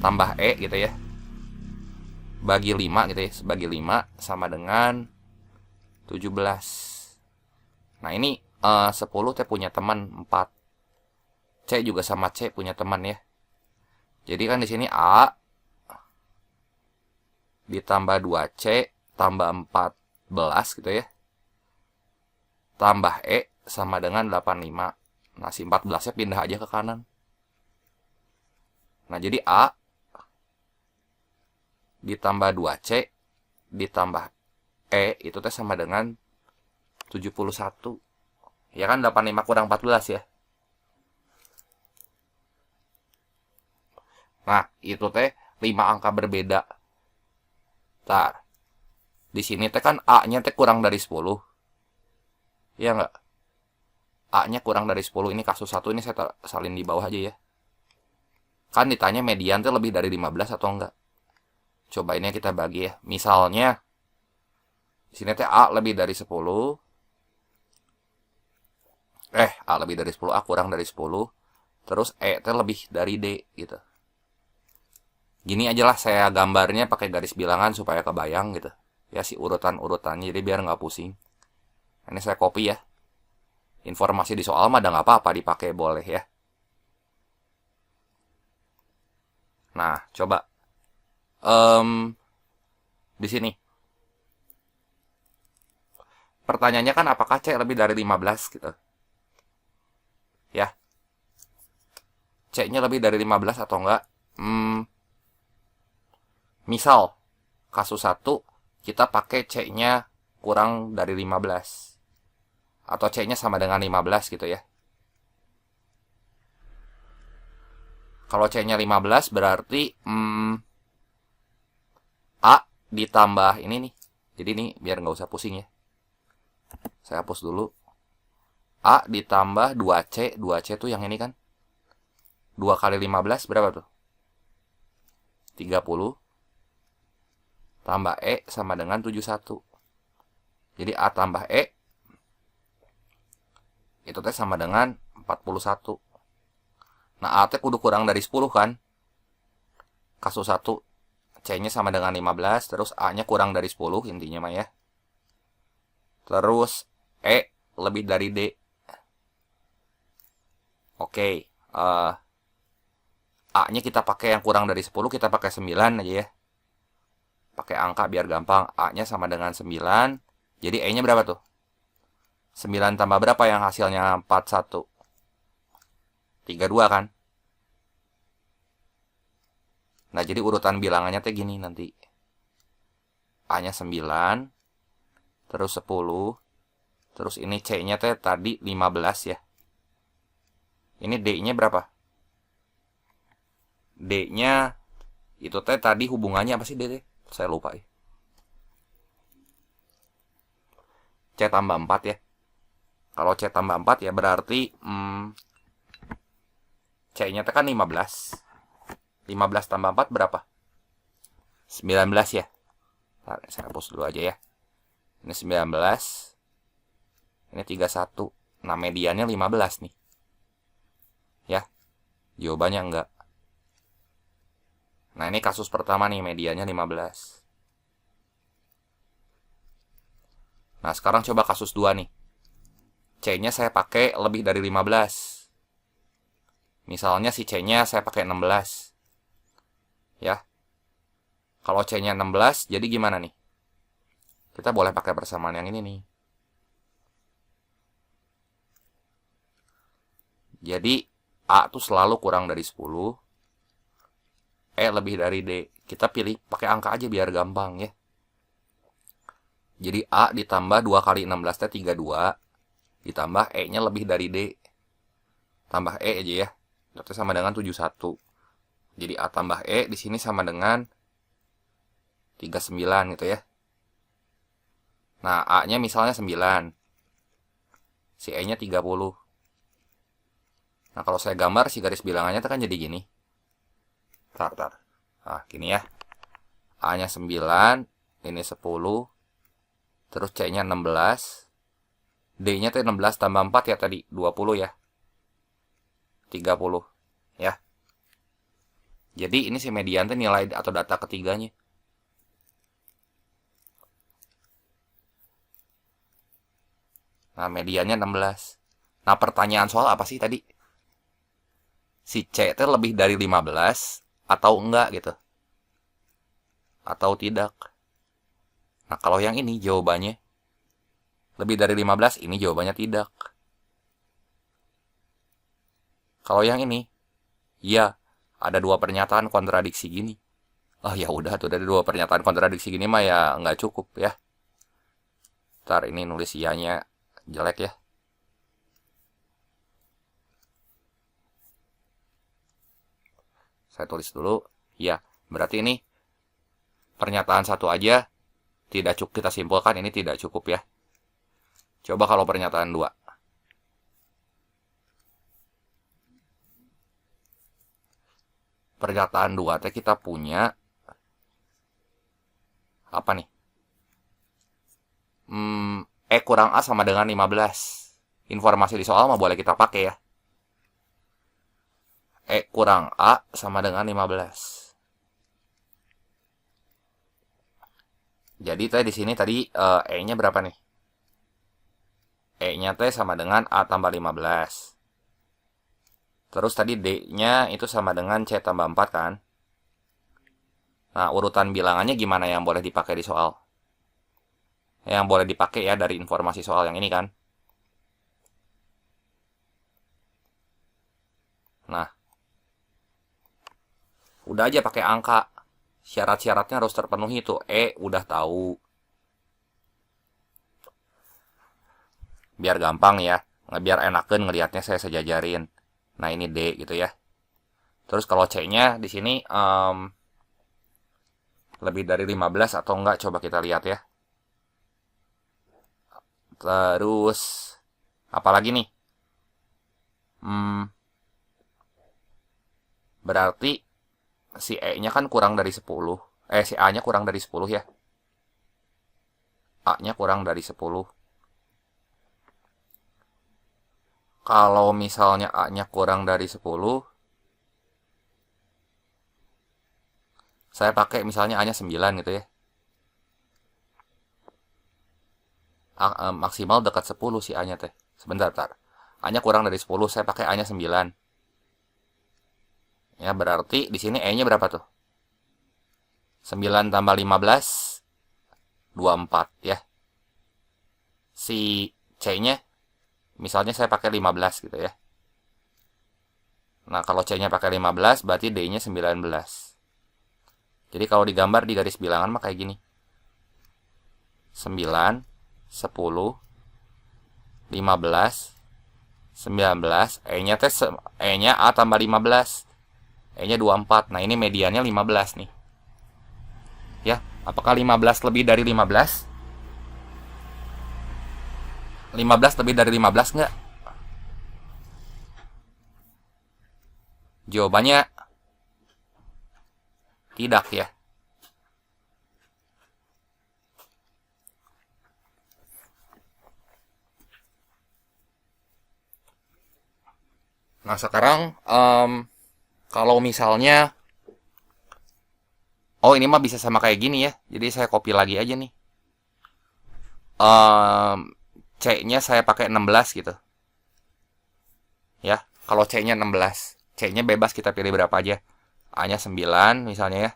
tambah E gitu ya, bagi 5 gitu ya, bagi 5 sama dengan 17. Nah, ini 10 teh punya teman 4. C juga sama C punya teman ya. Jadi kan di sini A ditambah 2C tambah 14 gitu ya. Tambah E sama dengan 85. Nah, si 14-nya pindah aja ke kanan. Nah, jadi A ditambah 2C ditambah E itu teh sama dengan 71. Ya kan, 85 kurang 14 ya. Nah, itu teh 5 angka berbeda. Ntar, di sini teh kan A-nya teh kurang dari 10. Iya nggak? A-nya kurang dari 10. Ini kasus 1, ini saya salin di bawah aja ya. Kan ditanya median teh lebih dari 15 atau enggak. Coba ini kita bagi ya. Misalnya, di sini teh A lebih dari 10. A lebih dari 10, A kurang dari 10. Terus E teh lebih dari D gitu. Gini aja lah saya gambarnya pakai garis bilangan supaya kebayang gitu. Ya, si urutan-urutannya, jadi biar nggak pusing. Ini saya copy ya. Informasi di soal mah ada nggak apa-apa dipakai, boleh ya. Nah, coba di sini pertanyaannya kan apakah C lebih dari 15 gitu. Ya. C-nya lebih dari 15 atau enggak? Misal kasus 1 kita pakai C-nya kurang dari 15 atau C-nya sama dengan 15 gitu ya. Kalau C-nya 15 berarti A ditambah ini nih. Jadi ini biar nggak usah pusing ya. Saya hapus dulu. A ditambah 2C. 2C tuh yang ini kan. 2 kali 15 berapa tuh? 30. Tambah E sama dengan 71. Jadi A tambah E itu teh sama dengan 41. Nah, A teh kudu kurang dari 10 kan. Kasus 1 C-nya sama dengan 15, terus A-nya kurang dari 10 intinya mah ya. Terus E lebih dari D. Oke, A-nya kita pakai yang kurang dari 10, kita pakai 9 aja ya. Pakai angka biar gampang. A-nya sama dengan 9. Jadi E-nya berapa tuh? 9 tambah berapa yang hasilnya 41? 32 kan? Nah, jadi urutan bilangannya teh gini nanti. A-nya 9, terus 10, terus ini C-nya teh tadi 15 ya. Ini D-nya berapa? D-nya itu teh tadi hubungannya apa sih D? Saya lupa ya. C tambah 4 ya. Kalau C tambah 4 ya berarti C-nya teh kan 15. 15 tambah 4 berapa? 19 ya. Ntar, saya hapus dulu aja ya. Ini 19. Ini 31. Nah, mediannya 15 nih. Ya, jawabannya enggak. Nah, ini kasus pertama nih, mediannya 15. Nah, sekarang coba kasus 2 nih. C-nya saya pakai lebih dari 15. Misalnya si C-nya saya pakai 16. Ya. Kalau C-nya 16, jadi gimana nih? Kita boleh pakai persamaan yang ini nih. Jadi, A tuh selalu kurang dari 10. E lebih dari D. Kita pilih pakai angka aja biar gampang ya. Jadi A ditambah 2 kali 16 teh 32. Ditambah E-nya lebih dari D. Tambah E aja ya. Berarti sama dengan 71. Jadi A tambah E di sini sama dengan 39 gitu ya. Nah, A-nya misalnya 9. Si E-nya 30. Nah, kalau saya gambar si garis bilangannya itu kan jadi gini. Tar. Nah, gini ya. A-nya 9, ini 10. Terus C-nya 16. D-nya tuh 16 tambah 4 ya tadi, 20 ya. 30 ya. Jadi ini si median tuh nilai atau data ketiganya. Nah, mediannya 16. Nah, pertanyaan soal apa sih tadi? Si C itu lebih dari 15 atau enggak gitu. Atau tidak. Nah, kalau yang ini jawabannya lebih dari 15, ini jawabannya tidak. Kalau yang ini, iya, ada 2 pernyataan kontradiksi gini. Oh ya udah tuh, dari 2 pernyataan kontradiksi gini mah ya nggak cukup ya. Ntar ini nulis iyanya jelek ya. Saya tulis dulu. Ya, berarti ini pernyataan satu aja tidak cukup, kita simpulkan ini tidak cukup ya. Coba kalau pernyataan 2. Pernyataan 2 teh kita punya apa nih? E kurang A sama dengan 15. Informasi di soal mah boleh kita pakai ya. E kurang A sama dengan 15. Jadi tadi di sini tadi E-nya berapa nih? E-nya teh sama dengan A tambah 15. Terus tadi D-nya itu sama dengan C tambah 4 kan? Nah, urutan bilangannya gimana yang boleh dipakai di soal? Yang boleh dipakai ya dari informasi soal yang ini kan? Nah, udah aja pakai angka. Syarat-syaratnya harus terpenuhi tuh. E udah tahu. Biar gampang ya. Biar enakan ngelihatnya saya sejajarin. Nah, ini D gitu ya. Terus kalau C-nya di sini lebih dari 15 atau enggak, coba kita lihat ya. Terus apalagi nih? Berarti si E-nya kan kurang dari 10. Si A-nya kurang dari 10 ya. A-nya kurang dari 10. Kalau misalnya A-nya kurang dari 10, saya pakai misalnya A-nya 9 gitu ya. Maksimal dekat 10 si A-nya teh. Sebentar. A-nya kurang dari 10, saya pakai A-nya 9. Ya, berarti di sini E-nya berapa tuh? 9 tambah 15, 24 ya. Si C-nya, misalnya saya pakai 15 gitu ya. Nah, kalau C-nya pakai 15, berarti D-nya 19. Jadi kalau digambar di garis bilangan mah kayak gini. 9, 10, 15, 19, E-nya A tambah 15. E-nya 24. Nah, ini mediannya 15 nih. Ya, apakah 15 lebih dari 15? 15 lebih dari 15 enggak? Jawabannya tidak ya. Nah, sekarang kalau misalnya, oh ini mah bisa sama kayak gini ya. Jadi saya copy lagi aja nih. C-nya saya pakai 16 gitu. Ya, kalau C-nya 16. C-nya bebas kita pilih berapa aja. A-nya 9 misalnya ya.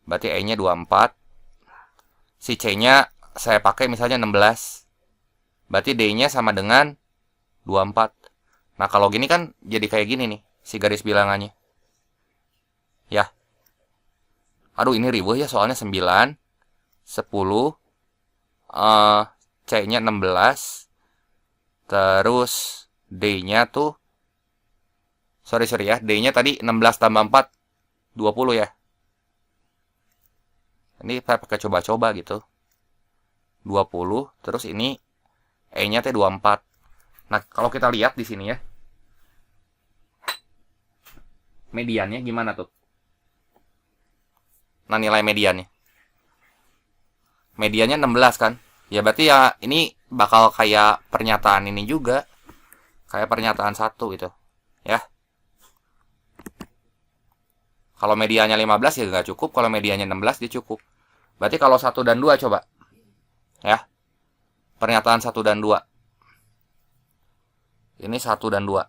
Berarti E-nya 24. Si C-nya saya pakai misalnya 16. Berarti D-nya sama dengan 24. Nah, kalau gini kan jadi kayak gini nih, si garis bilangannya. Ya. Aduh, ini ribuh ya soalnya 9, 10, C-nya 16, terus D-nya tuh, sorry ya, D-nya tadi 16 tambah 4, 20 ya. Ini saya pakai coba-coba gitu. 20, terus ini E-nya teh 24. Nah, kalau kita lihat di sini ya, mediannya gimana tuh? Nah, nilai mediannya. Mediannya 16 kan? Ya berarti ya ini bakal kayak pernyataan ini juga. Kayak pernyataan 1 gitu. Ya. Kalau mediannya 15 ya nggak cukup. Kalau mediannya 16 dia cukup. Berarti kalau 1 dan 2 coba. Ya. Pernyataan 1 dan 2. Ini 1 dan 2.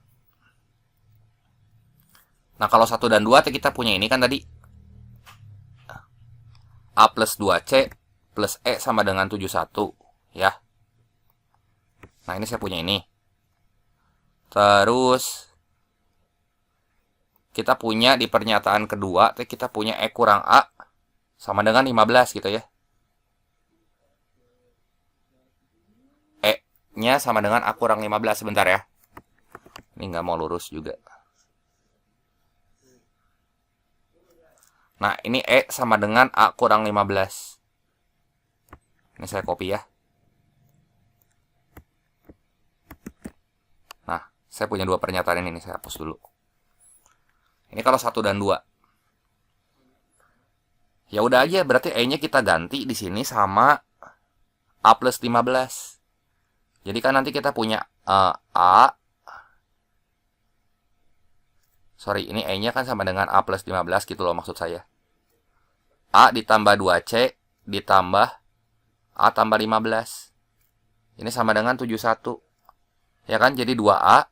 Nah, kalau 1 dan 2 kita punya ini kan tadi. A plus 2C plus E sama dengan 71. Ya. Nah, ini saya punya ini. Terus kita punya di pernyataan kedua, kita punya E kurang A sama dengan 15 gitu ya. E-nya sama dengan A kurang 15. Sebentar ya. Ini nggak mau lurus juga. Nah, ini E sama dengan A kurang 15. Ini saya copy ya. Nah, saya punya dua pernyataan ini, saya hapus dulu. Ini kalau 1 dan 2. Ya udah aja, berarti E-nya kita ganti di sini sama A plus 15. Jadi kan nanti kita punya sorry, ini E-nya kan sama dengan A plus 15 gitu loh maksud saya. A ditambah 2C ditambah A tambah 15. Ini sama dengan 71. Ya kan, jadi 2A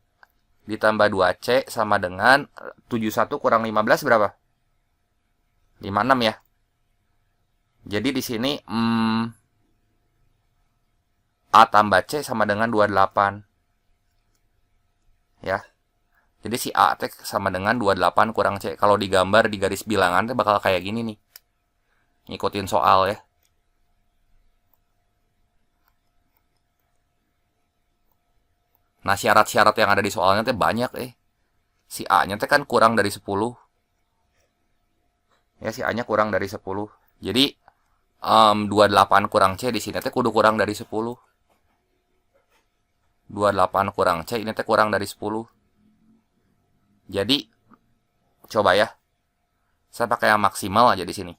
ditambah 2C sama dengan 71 kurang 15 berapa? 56 ya. Jadi di sini A tambah C sama dengan 28. Ya. Jadi si A sama dengan 28 kurang C. Kalau digambar di garis bilangan bakal kayak gini nih. Ngikutin soal ya. Nah, syarat-syarat yang ada di soalnya banyak Si A-nya kan kurang dari 10. Ya, si A-nya kurang dari 10. Jadi 28 kurang C di sini kudu kurang dari 10. 28 kurang C ini kurang dari 10. Jadi coba ya. Saya pakai yang maksimal aja di sini.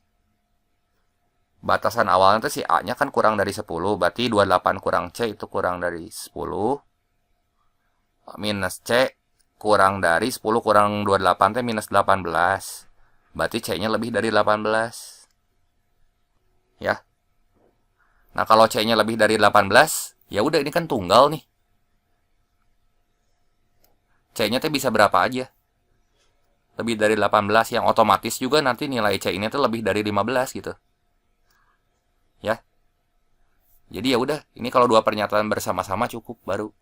Batasan awalnya si A-nya kan kurang dari 10, berarti 28 kurang C itu kurang dari 10. Minus C kurang dari 10 kurang 28 minus 18. Berarti C-nya lebih dari 18. Ya. Nah, kalau C-nya lebih dari 18, ya udah ini kan tunggal nih. C-nya bisa berapa aja? Lebih dari 18, yang otomatis juga nanti nilai C ini lebih dari 15 gitu. Ya. Jadi ya udah, ini kalau dua pernyataan bersama-sama cukup baru.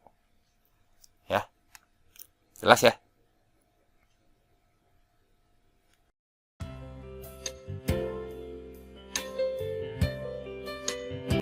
Ya. Jelas ya?